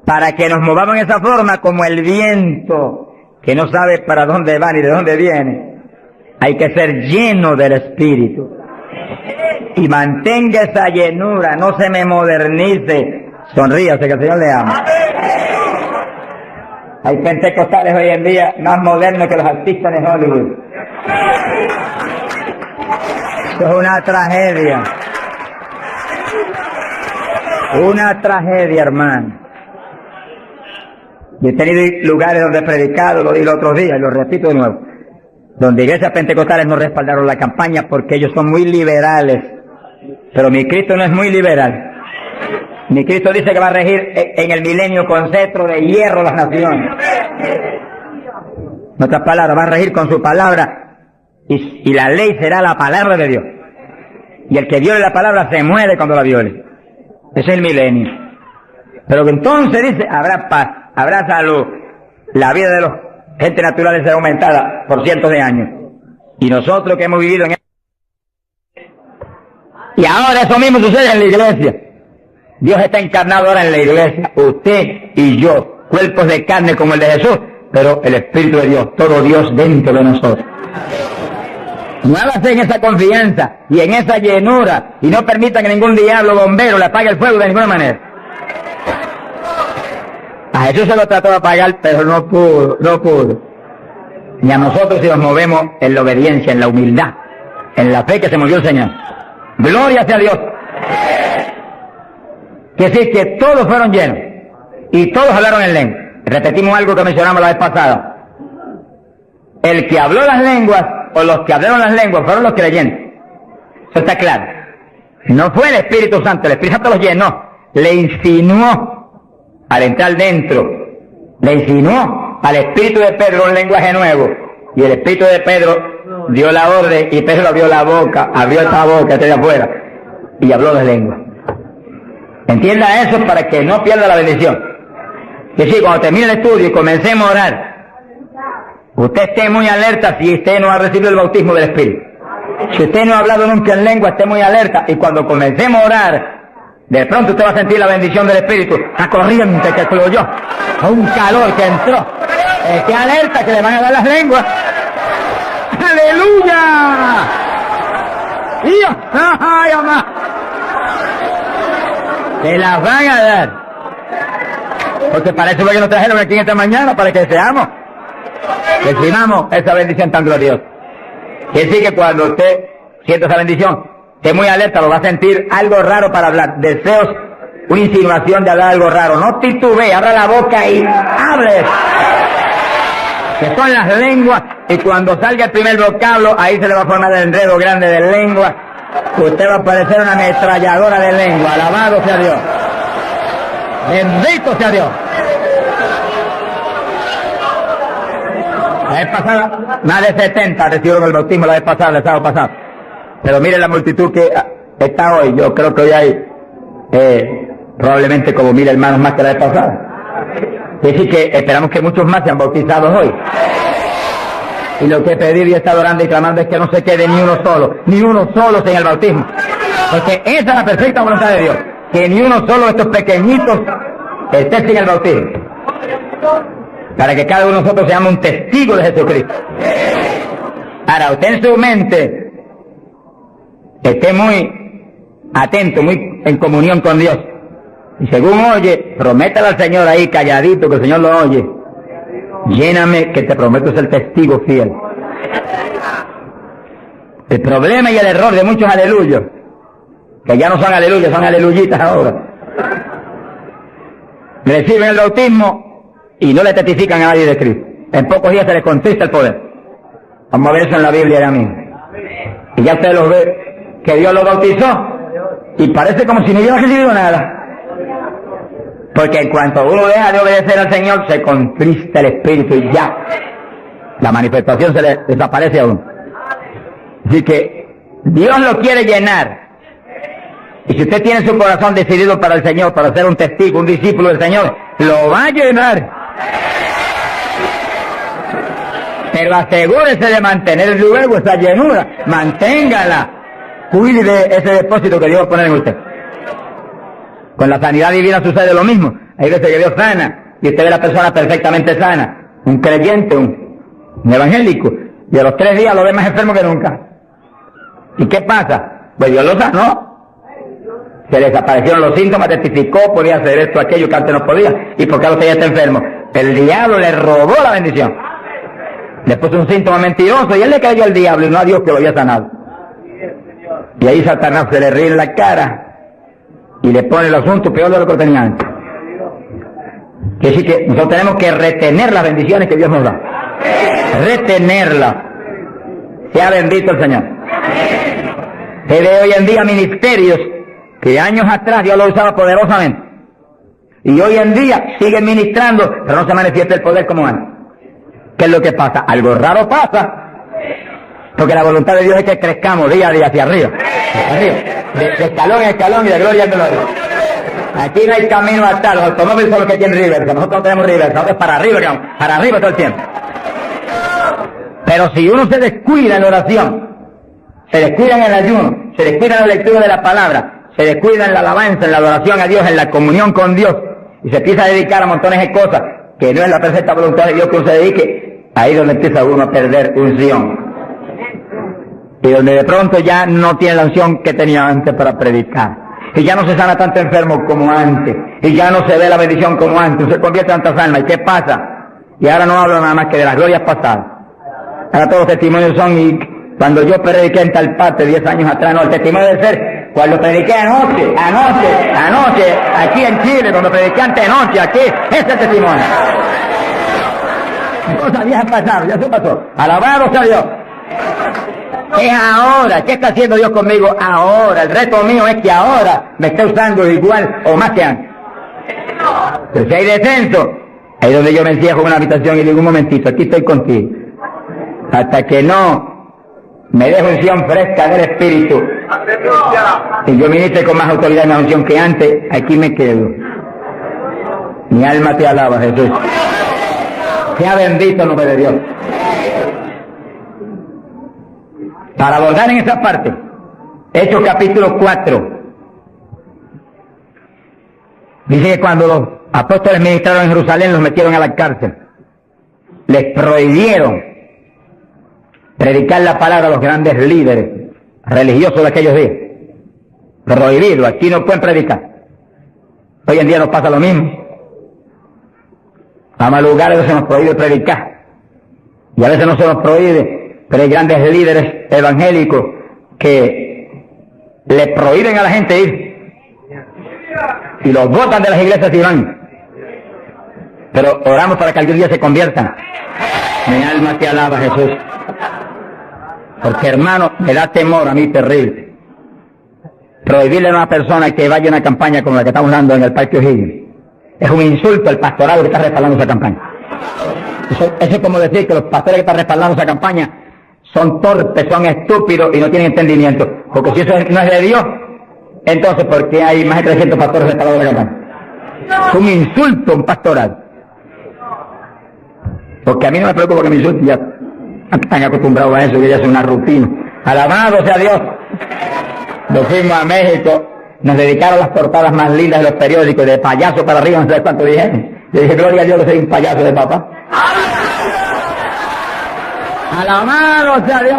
Para que nos movamos en esa forma como el viento, que no sabe para dónde va ni de dónde viene. Hay que ser lleno del Espíritu. Y mantenga esa llenura, no se me modernice. Sonríase, que el Señor le ama. Hay pentecostales hoy en día más modernos que los artistas de Hollywood. Eso es una tragedia. Una tragedia, hermano. Yo he tenido lugares donde he predicado, lo di los otros días y lo repito de nuevo, donde iglesias pentecostales no respaldaron la campaña porque ellos son muy liberales. Pero mi Cristo no es muy liberal. Mi Cristo dice que va a regir en el milenio con cetro de hierro las naciones. En otras palabras, va a regir con su palabra y la ley será la palabra de Dios. Y el que viole la palabra se muere cuando la viole. Ese es el milenio. Pero entonces dice, habrá paz, habrá salud. La vida de los gente naturales será aumentada por cientos de años. Y nosotros que hemos vivido en... Y ahora eso mismo sucede en la iglesia. Dios está encarnado ahora en la iglesia, usted y yo, cuerpos de carne como el de Jesús, pero el Espíritu de Dios, todo Dios dentro de nosotros. Muévase en esa confianza y en esa llenura y no permita que ningún diablo bombero le apague el fuego de ninguna manera. A Jesús se lo trató de apagar, pero no pudo. Y a nosotros si nos movemos en la obediencia, en la humildad, en la fe que se movió el Señor. Gloria sea a Dios. Que sí, que todos fueron llenos y todos hablaron en lengua. Repetimos algo que mencionamos la vez pasada. El que habló las lenguas o los que hablaron las lenguas fueron los creyentes. Eso está claro. No fue el Espíritu Santo, el Espíritu Santo los llenó, le insinuó al entrar dentro, le insinuó al Espíritu de Pedro un lenguaje nuevo, y el Espíritu de Pedro dio la orden y Pedro abrió la boca, abrió esta boca de afuera y habló las lenguas. Entienda eso para que no pierda la bendición. Que sí, cuando termine el estudio y comencemos a orar, usted esté muy alerta si usted no ha recibido el bautismo del Espíritu. Si usted no ha hablado nunca en lengua, esté muy alerta. Y cuando comencemos a orar, de pronto usted va a sentir la bendición del Espíritu, la corriente que fluyó, un calor que entró. Esté alerta que le van a dar las lenguas. ¡Aleluya! ¡Dios! ¡Ay, mamá! Se las van a dar. Porque para eso fue que nos trajeron aquí esta mañana, para que seamos, recibamos esa bendición tan gloriosa. Quiere decir que cuando usted sienta esa bendición, esté muy alerta, lo va a sentir algo raro para hablar, deseos, una insinuación de hablar algo raro. No titubee, abra la boca y hable. Que son las lenguas, y cuando salga el primer vocablo, ahí se le va a formar el enredo grande de lengua. Usted va a parecer una ametralladora de lengua. Alabado sea Dios. Bendito sea Dios. La vez pasada, más de 70 recibieron el bautismo la vez pasada, el sábado pasado. Pero mire la multitud que está hoy. Yo creo que hoy hay probablemente como 1000 hermanos más que la vez pasada. Es decir que esperamos que muchos más sean bautizados hoy. Y lo que he pedido y he estado orando y clamando es que no se quede ni uno solo sin el bautismo. Porque esa es la perfecta voluntad de Dios. Que ni uno solo de estos pequeñitos esté sin el bautismo. Para que cada uno de nosotros seamos un testigo de Jesucristo. Ahora, usted en su mente esté muy atento, muy en comunión con Dios. Y según oye, prométale al Señor ahí calladito, que el Señor lo oye. Lléname, que te prometo ser testigo fiel. El problema y el error de muchos aleluyos, que ya no son aleluyas, son aleluyitas ahora, reciben el bautismo y no le testifican a nadie de Cristo. En pocos días se les contrista el poder. Vamos a ver eso en la Biblia ahora mismo. Y ya usted lo ve, que Dios lo bautizó y parece como si no hubiera recibido nada. Porque en cuanto uno deja de obedecer al Señor, se contrista el Espíritu y ya la manifestación se le desaparece a uno. Así que Dios lo quiere llenar. Y si usted tiene su corazón decidido para el Señor, para ser un testigo, un discípulo del Señor, lo va a llenar. Pero asegúrese de mantener luego esa llenura. Manténgala. Cuide de ese depósito que Dios va a poner en usted. Con la sanidad divina sucede lo mismo. Hay veces que Dios sana y usted ve a la persona perfectamente sana. Un creyente, un evangélico. Y a los 3 días lo ve más enfermo que nunca. ¿Y qué pasa? Pues Dios lo sanó. Se le desaparecieron los síntomas, testificó, podía hacer esto, aquello que antes no podía. ¿Y por qué usted ya está enfermo? El diablo le robó la bendición. Le puso un síntoma mentiroso y él le creyó al diablo y no a Dios que lo había sanado. Y ahí Satanás se le ríe en la cara y le pone el asunto peor de lo que tenía antes. Quiere decir que nosotros tenemos que retener las bendiciones que Dios nos da. Retenerlas. Sea bendito el Señor. Se ve hoy en día ministerios que años atrás Dios lo usaba poderosamente. Y hoy en día siguen ministrando, pero no se manifiesta el poder como antes. ¿Qué es lo que pasa? Algo raro pasa. Porque la voluntad de Dios es que crezcamos día a día hacia arriba. De escalón en escalón y de gloria en gloria. Aquí no hay camino atrás, los automóviles son los que tienen reversa, nosotros no tenemos reversa, nosotros para arriba todo el tiempo. Pero si uno se descuida en la oración, se descuida en el ayuno, se descuida en la lectura de la palabra, se descuida en la alabanza, en la adoración a Dios, en la comunión con Dios, y se empieza a dedicar a montones de cosas que no es la perfecta voluntad de Dios que uno se dedique, ahí es donde empieza uno a perder unción. Y donde de pronto ya no tiene la unción que tenía antes para predicar. Y ya no se sana tanto enfermo como antes. Y ya no se ve la bendición como antes. Se convierte en tantas almas. ¿Y qué pasa? Y ahora no hablo nada más que de las glorias pasadas. Ahora todos los testimonios son, y cuando yo prediqué en tal parte 10 años atrás, no, el testimonio debe ser cuando prediqué anoche, aquí en Chile, cuando prediqué antenoche, aquí, ese es el testimonio. Cosas viejas pasaron, ya se pasó. Alabado sea Dios. Es ahora. ¿Qué está haciendo Dios conmigo ahora? El reto mío es que ahora me esté usando igual o más que antes. Pero si hay descenso, ahí es donde yo me encierro en una habitación y digo, un momentito, aquí estoy contigo. Hasta que no me deje unción fresca del Espíritu y yo ministre con más autoridad y más unción que antes, aquí me quedo. Mi alma te alaba, Jesús. Sea bendito el nombre de Dios. Para abordar en esa parte, Hechos capítulo 4, dice que cuando los apóstoles ministraron en Jerusalén, los metieron a la cárcel. Les prohibieron predicar la palabra a los grandes líderes religiosos de aquellos días. Prohibido, aquí no pueden predicar. Hoy en día nos pasa lo mismo. Vamos a lugares donde se nos prohíbe predicar. Y a veces no se nos prohíbe. Pero hay grandes líderes evangélicos que le prohíben a la gente ir y los botan de las iglesias y van. Pero oramos para que algún día se conviertan. Mi alma te alaba, Jesús. Porque, hermano, me da temor a mí terrible prohibirle a una persona que vaya a una campaña como la que estamos dando en el Parque O'Higgins. Es un insulto al pastorado que está respaldando esa campaña. Eso es como decir que los pastores que están respaldando esa campaña son torpes, son estúpidos y no tienen entendimiento. Porque si eso no es de Dios, entonces ¿por qué hay más de 300 pastores respaldados de la campaña? Es un insulto a un pastoral. Porque a mí no me preocupa que me insulten, ya están acostumbrados a eso, que ya es una rutina. Alabado sea Dios. Nos fuimos a México, nos dedicaron las portadas más lindas de los periódicos, de payaso para arriba, no sé cuánto dije. Yo dije, gloria a Dios, que soy un payaso de papá. Alabado sea Dios.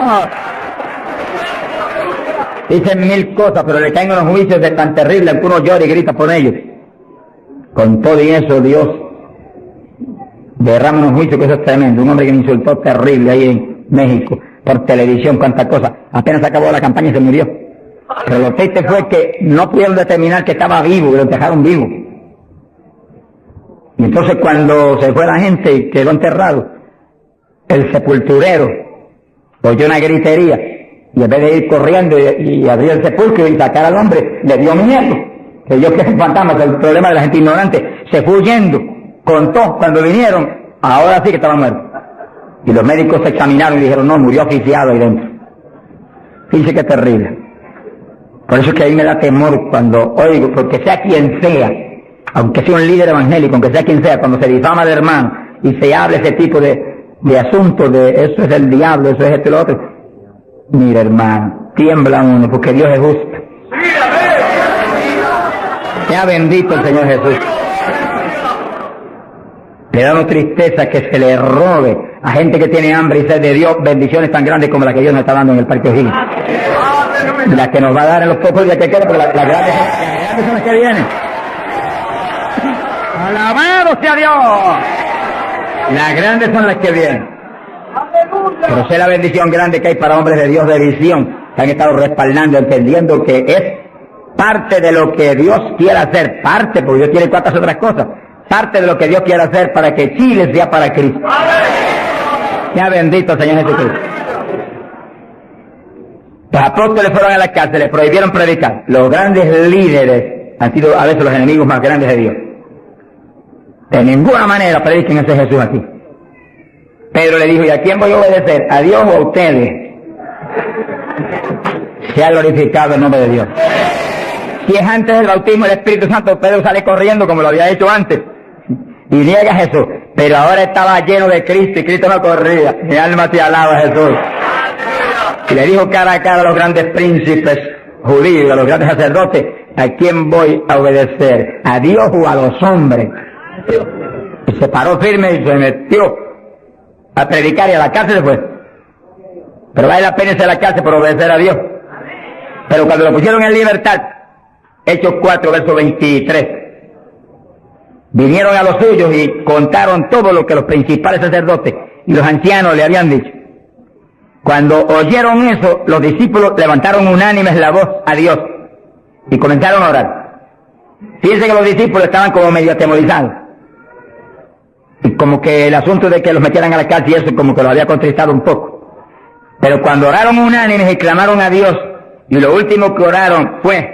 Dicen 1000 cosas, pero le caen unos juicios de tan terribles que uno llora y grita por ellos. Con todo y eso, Dios derrama unos juicios que eso es tremendo. Un hombre que me insultó terrible ahí en México, por televisión, cuántas cosas. Apenas acabó la campaña y se murió. Pero lo triste fue que no pudieron determinar que estaba vivo, que lo dejaron vivo. Y entonces cuando se fue la gente y quedó enterrado, el sepulturero oyó una gritería y en vez de ir corriendo y abrir el sepulcro y sacar al hombre, le dio miedo. Que yo que es un fantasma, que el problema de la gente ignorante, se fue huyendo. Contó cuando vinieron, ahora sí que estaba muerto. Y los médicos se examinaron y dijeron, no, murió asfixiado ahí dentro. Fíjese que terrible. Por eso es que a mí me da temor cuando oigo, porque sea quien sea, aunque sea un líder evangélico, aunque sea quien sea, cuando se difama de hermano y se habla ese tipo de asuntos, de eso es el diablo, eso es esto y lo otro. Mira, hermano, tiembla uno, porque Dios es justo. Sea bendito el Señor Jesús. Le da una tristeza que se le robe a gente que tiene hambre y sed de Dios bendiciones tan grandes como la que Dios nos está dando en el Parque O'Higgins. Las que nos va a dar en los pocos días que quedan, porque las grandes son las que vienen. ¡Alabado sea Dios! Las grandes son las que vienen. Pero sé la bendición grande que hay para hombres de Dios de visión, que han estado respaldando, entendiendo que es parte de lo que Dios quiere hacer, parte, porque Dios quiere cuantas otras cosas, parte de lo que Dios quiere hacer para que Chile sea para Cristo. Sea bendito Señor Jesucristo. Los apóstoles fueron a la cárcel, les prohibieron predicar. Los grandes líderes han sido a veces los enemigos más grandes de Dios. De ninguna manera prediquen ese Jesús aquí. Pedro le dijo, ¿y a quién voy a obedecer? ¿A Dios o a ustedes? Sea glorificado el nombre de Dios. Si es antes del bautismo del Espíritu Santo, Pedro sale corriendo como lo había hecho antes y niega a Jesús, pero ahora estaba lleno de Cristo y Cristo no corría. Mi alma te alaba, Jesús. Y le dijo cara a cara a los grandes príncipes judíos, a los grandes sacerdotes, ¿a quién voy a obedecer? ¿A Dios o a los hombres? Y se paró firme y se metió a predicar y a la cárcel se fue. Pero vale la pena irse a la cárcel por obedecer a Dios. Pero cuando lo pusieron en libertad, Hechos 4, verso 23, vinieron a los suyos y contaron todo lo que los principales sacerdotes y los ancianos le habían dicho. Cuando oyeron eso, los discípulos levantaron unánimes la voz a Dios y comenzaron a orar. Fíjense que los discípulos estaban como medio atemorizados. Y como que el asunto de que los metieran a la cárcel y eso como que los había contristado un poco. Pero cuando oraron unánimes y clamaron a Dios, y lo último que oraron fue,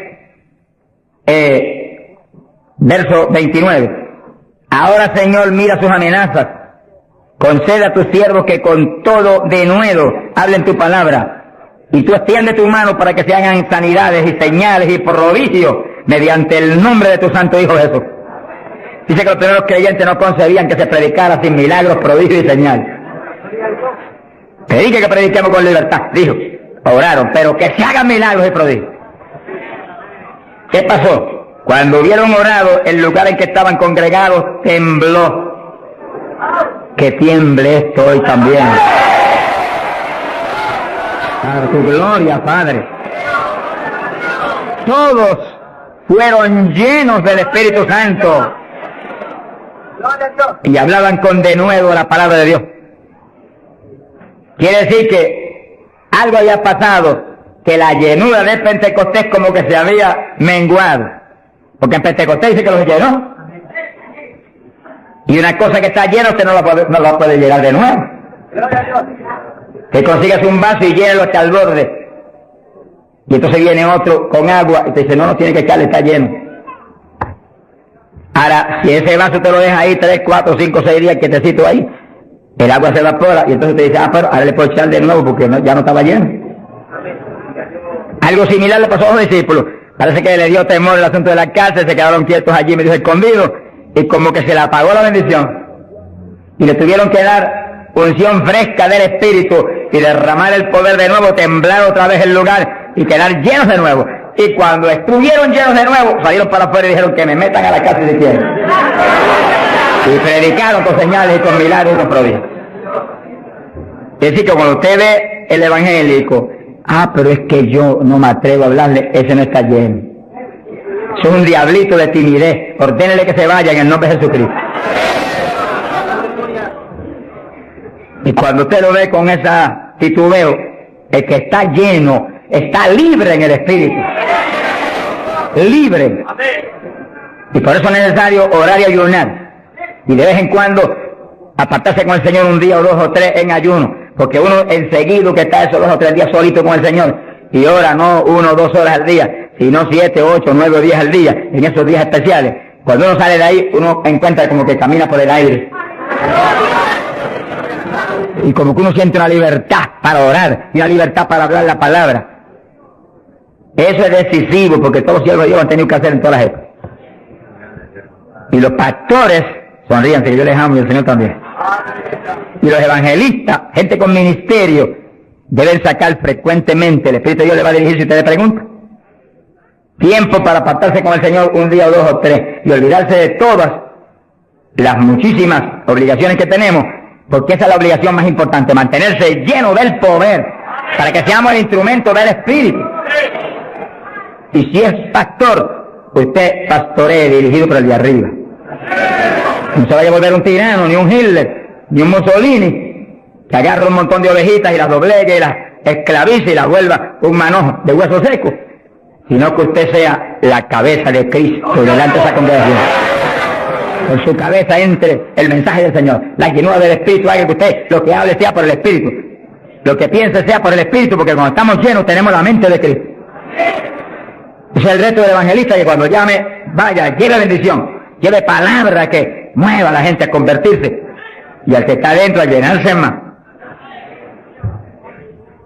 verso 29, ahora Señor mira sus amenazas, concede a tus siervos que con todo denuedo hablen tu palabra, y tú extiende tu mano para que se hagan sanidades y señales y prodigios mediante el nombre de tu santo Hijo Jesús. Dice que los primeros creyentes no concebían que se predicara sin milagros, prodigios y señales. Que prediquemos con libertad, dijo. Oraron, pero que se hagan milagros y prodigios. ¿Qué pasó? Cuando hubieron orado, el lugar en que estaban congregados tembló. Que tiemble esto hoy también. Para tu gloria, Padre. Todos fueron llenos del Espíritu Santo y hablaban con denuedo la palabra de Dios. Quiere decir que algo había pasado, que la llenura de Pentecostés como que se había menguado, porque en Pentecostés dice que los llenó, y una cosa que está llena usted no la puede llenar de nuevo. Que consigas un vaso y llénalo hasta el borde, y entonces viene otro con agua y te dice no tiene que echarle, está lleno. Ahora, si ese vaso te lo deja ahí 3, 4, 5, 6 días quietecito ahí, el agua se evapora y entonces te dice, pero ahora le puedo echar de nuevo porque ya no estaba lleno. Algo similar le pasó a los discípulos. Parece que le dio temor el asunto de la cárcel, se quedaron quietos allí medio escondidos y como que se le apagó la bendición. Y le tuvieron que dar unción fresca del Espíritu y derramar el poder de nuevo, temblar otra vez el lugar y quedar llenos de nuevo. Y cuando estuvieron llenos de nuevo, salieron para afuera y dijeron que me metan a la cárcel si quieren. Y predicaron con señales y con milagros y con prodigios. Es decir, que cuando usted ve el evangélico, pero es que yo no me atrevo a hablarle, ese no está lleno. Es un diablito de timidez. Ordénele que se vaya en el nombre de Jesucristo. Y cuando usted lo ve con esa titubeo, el que está lleno, está libre en el Espíritu. Libre. Y por eso es necesario orar y ayunar. Y de vez en cuando apartarse con el Señor un día o 2 o 3 en ayuno. Porque uno enseguida que está esos 2 o 3 días solito con el Señor y ora no 1 o 2 horas al día, sino 7, 8, 9 o 10 al día, en esos días especiales. Cuando uno sale de ahí, uno encuentra como que camina por el aire. Y como que uno siente una libertad para orar y una libertad para hablar la palabra. Eso es decisivo, porque todos los siervos de Dios lo han tenido que hacer en todas las épocas. Y los pastores, sonrían, que yo les amo y el Señor también. Y los evangelistas, gente con ministerio, deben sacar frecuentemente, el Espíritu de Dios le va a dirigir si usted le pregunta, tiempo para apartarse con el Señor un día o 2 o 3 y olvidarse de todas las muchísimas obligaciones que tenemos, porque esa es la obligación más importante, mantenerse lleno del poder, para que seamos el instrumento del Espíritu. Y si es pastor, usted pastoree dirigido por el de arriba. No se vaya a volver un tirano, ni un Hitler, ni un Mussolini, que agarra un montón de ovejitas y las doblegue y las esclavice y las vuelva un manojo de hueso seco, sino que usted sea la cabeza de Cristo delante de esa congregación. En su cabeza entre el mensaje del Señor, la llenura del Espíritu, haga que usted lo que hable sea por el Espíritu, lo que piense sea por el Espíritu, porque cuando estamos llenos tenemos la mente de Cristo. Ese es el reto del evangelista, que cuando llame, vaya, lleve bendición, lleve palabra que mueva a la gente a convertirse, y al que está adentro a llenarse más.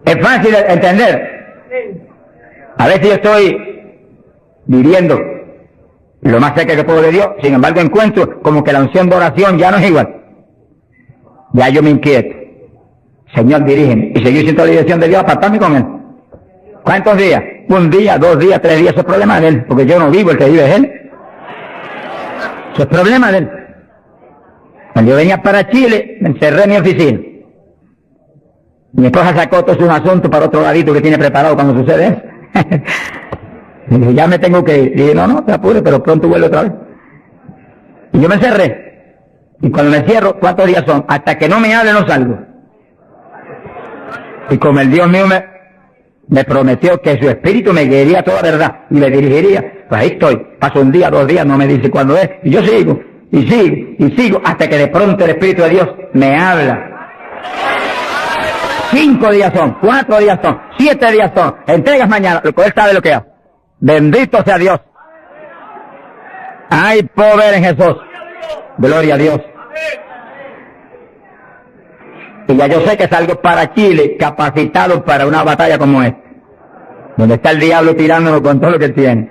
Es fácil de entender. A veces yo estoy viviendo lo más cerca que puedo de Dios, sin embargo encuentro como que la unción de oración ya no es igual. Ya yo me inquieto. Señor, dirígeme. Y seguir siendo la dirección de Dios, apartarme con Él. ¿Cuántos días? 1 día, 2 días, 3 días, eso es problema de Él, porque yo no vivo, el que vive es Él. Eso es problema de Él. Cuando yo venía para Chile, me encerré en mi oficina. Mi esposa sacó todos sus asuntos para otro ladito que tiene preparado cuando sucede eso. Y dije, ya me tengo que ir. Y dije, no, te apures, pero pronto vuelvo otra vez. Y yo me encerré. Y cuando me cierro, ¿cuántos días son? Hasta que no me hable, no salgo. Y como el Dios mío me prometió que su espíritu me guiaría toda verdad y me dirigiría, pues ahí estoy. Paso 1 día, 2 días, no me dice cuándo es. Y yo sigo, y sigo, y sigo, hasta que de pronto el Espíritu de Dios me habla. 5 días son, 4 días son, 7 días son, entregas mañana, lo que Él sabe lo que hace. Bendito sea Dios. Hay poder en Jesús. Gloria a Dios. Y ya yo sé que salgo para Chile capacitado para una batalla como esta, donde está el diablo tirándonos con todo lo que tiene.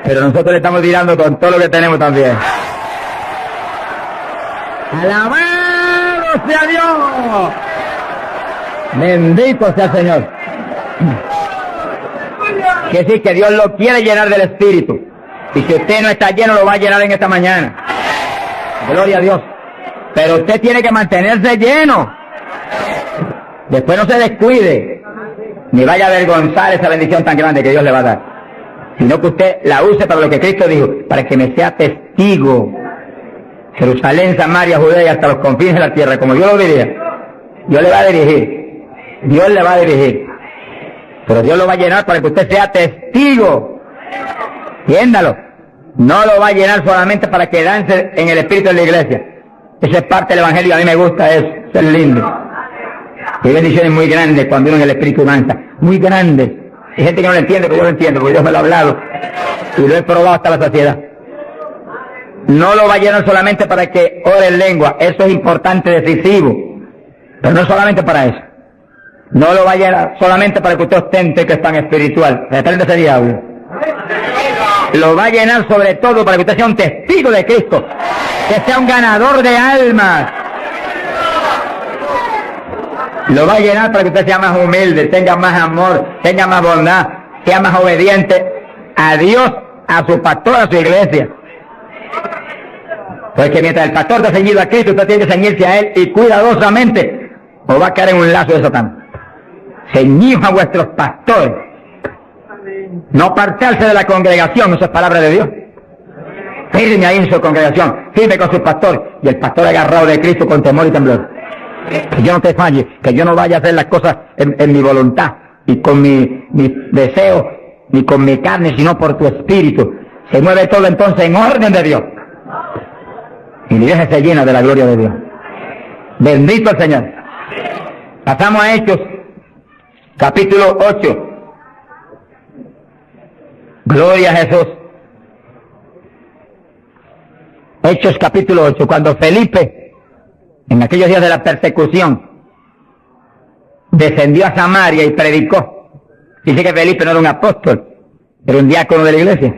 Pero nosotros le estamos tirando con todo lo que tenemos también. ¡Alabado sea Dios! Bendito sea el Señor. Que sí, que Dios lo quiere llenar del Espíritu. Y si usted no está lleno, lo va a llenar en esta mañana. Gloria a Dios. Pero usted tiene que mantenerse lleno. Después no se descuide, ni vaya a avergonzar esa bendición tan grande que Dios le va a dar, sino que usted la use para lo que Cristo dijo, para que me sea testigo. Jerusalén, Samaria, Judea y hasta los confines de la tierra, como yo lo diría. Dios le va a dirigir. Dios le va a dirigir. Pero Dios lo va a llenar para que usted sea testigo. Entiéndalo. No lo va a llenar solamente para quedarse en el espíritu de la iglesia. Esa es parte del evangelio, a mí me gusta eso es lindo. Hay bendiciones muy grandes cuando uno en el espíritu avanza. Muy grandes. Hay gente que no lo entiende, pero yo lo entiendo, porque Dios me lo ha hablado. Y lo he probado hasta la saciedad. No lo va a llenar solamente para que ore en lengua. Eso es importante, decisivo. Pero no solamente para eso. No lo va a llenar solamente para que usted ostente que es tan espiritual. Reprende ese diablo. Lo va a llenar sobre todo para que usted sea un testigo de Cristo. Que sea un ganador de almas. Lo va a llenar para que usted sea más humilde, tenga más amor, tenga más bondad, sea más obediente a Dios, a su pastor, a su iglesia. Porque mientras el pastor está ceñido a Cristo, usted tiene que ceñirse a Él y cuidadosamente, o va a caer en un lazo de Satán. Ceñidos a vuestros pastores. No apartarse de la congregación, eso es palabra de Dios. Firme ahí en su congregación, firme con su pastor, y el pastor agarrado de Cristo con temor y temblor. Que yo no te falle, que yo no vaya a hacer las cosas en mi voluntad y con mi deseo, ni con mi carne, sino por tu espíritu. Se mueve todo entonces en orden de Dios. Y mi iglesia se llena de la gloria de Dios. Bendito el Señor. Pasamos a Hechos, capítulo 8. Gloria a Jesús. Hechos capítulo 8, cuando Felipe, en aquellos días de la persecución, descendió a Samaria y predicó. Dice que Felipe no era un apóstol, era un diácono de la iglesia,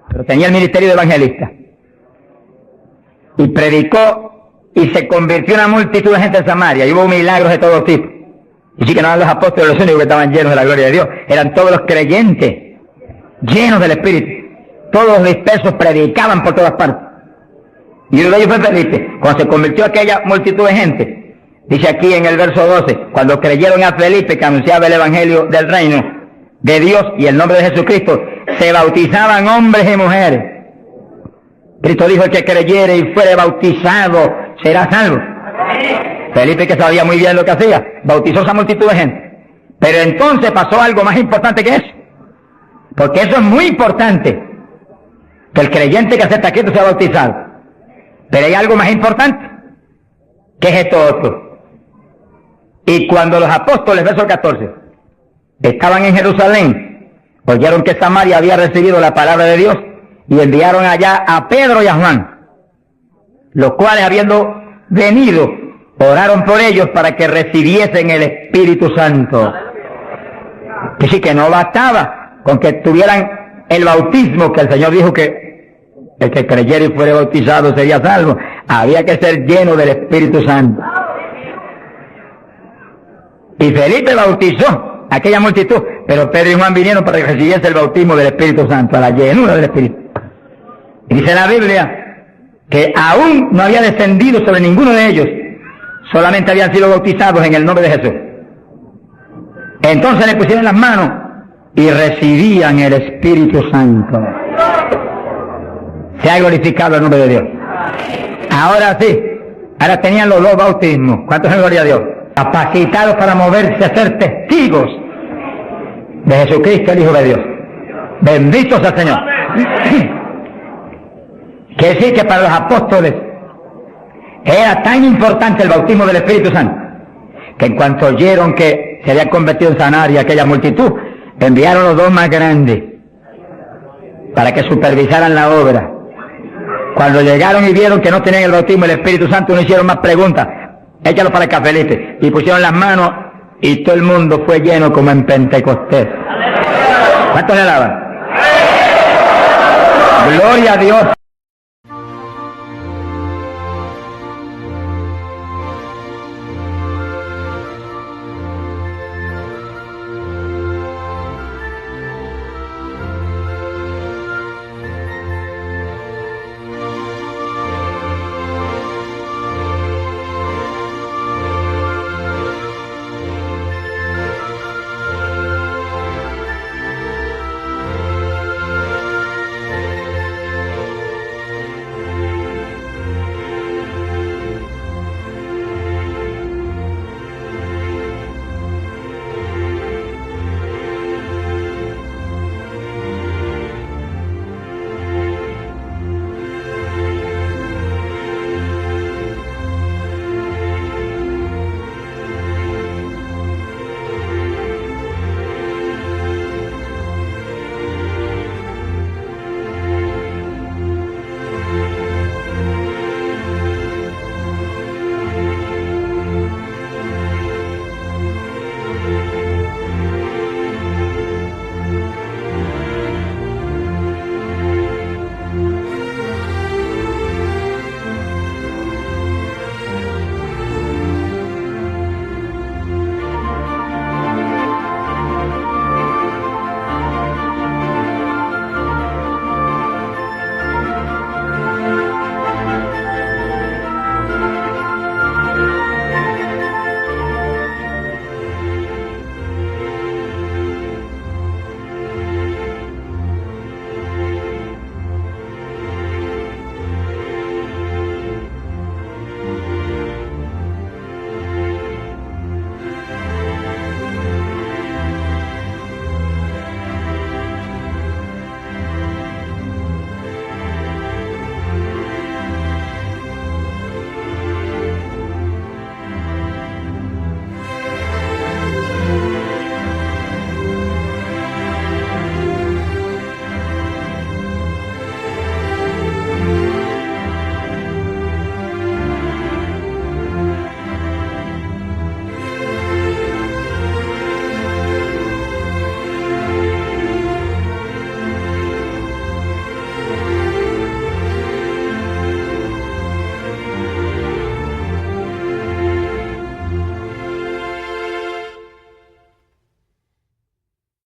pero tenía el ministerio de evangelista. Y predicó y se convirtió una multitud de gente en Samaria, y hubo milagros de todo tipo. Y sí que no eran los apóstoles los únicos que estaban llenos de la gloria de Dios, eran todos los creyentes, llenos del Espíritu. Todos los dispersos predicaban por todas partes. Y uno de ellos fue Felipe. Cuando se convirtió aquella multitud de gente, dice aquí en el verso 12, cuando creyeron a Felipe que anunciaba el evangelio del reino de Dios y el nombre de Jesucristo, se bautizaban hombres y mujeres. Cristo dijo: el que creyere y fuere bautizado será salvo. Felipe, que sabía muy bien lo que hacía, bautizó a esa multitud de gente. Pero entonces pasó algo más importante que eso, porque eso es muy importante, que el creyente que acepta a Cristo sea bautizado. Pero hay algo más importante, que es esto otro. Y cuando los apóstoles, verso 14, estaban en Jerusalén, oyeron que Samaria había recibido la palabra de Dios, y enviaron allá a Pedro y a Juan, los cuales, habiendo venido, oraron por ellos para que recibiesen el Espíritu Santo. Que sí, que no bastaba con que tuvieran el bautismo, que el Señor dijo que el que creyera y fuera bautizado sería salvo. Había que ser lleno del Espíritu Santo. Y Felipe bautizó a aquella multitud, pero Pedro y Juan vinieron para que recibiese el bautismo del Espíritu Santo, a la llenura del Espíritu. Y dice la Biblia que aún no había descendido sobre ninguno de ellos, solamente habían sido bautizados en el nombre de Jesús. Entonces le pusieron las manos y recibían el Espíritu Santo. Se ha glorificado el nombre de Dios. Ahora sí, ahora tenían los dos bautismos. ¿Cuántos en gloria a Dios? Capacitados para moverse a ser testigos de Jesucristo, el Hijo de Dios. Bendito sea el Señor. Quiere decir que para los apóstoles era tan importante el bautismo del Espíritu Santo, que en cuanto oyeron que se había convertido en Samaria aquella multitud, enviaron los dos más grandes para que supervisaran la obra. Cuando llegaron y vieron que no tenían el bautismo del Espíritu Santo, no hicieron más preguntas. Échalo para acá, Felipe. Y pusieron las manos y todo el mundo fue lleno como en Pentecostés. ¿Cuántos le alaban? Gloria a Dios.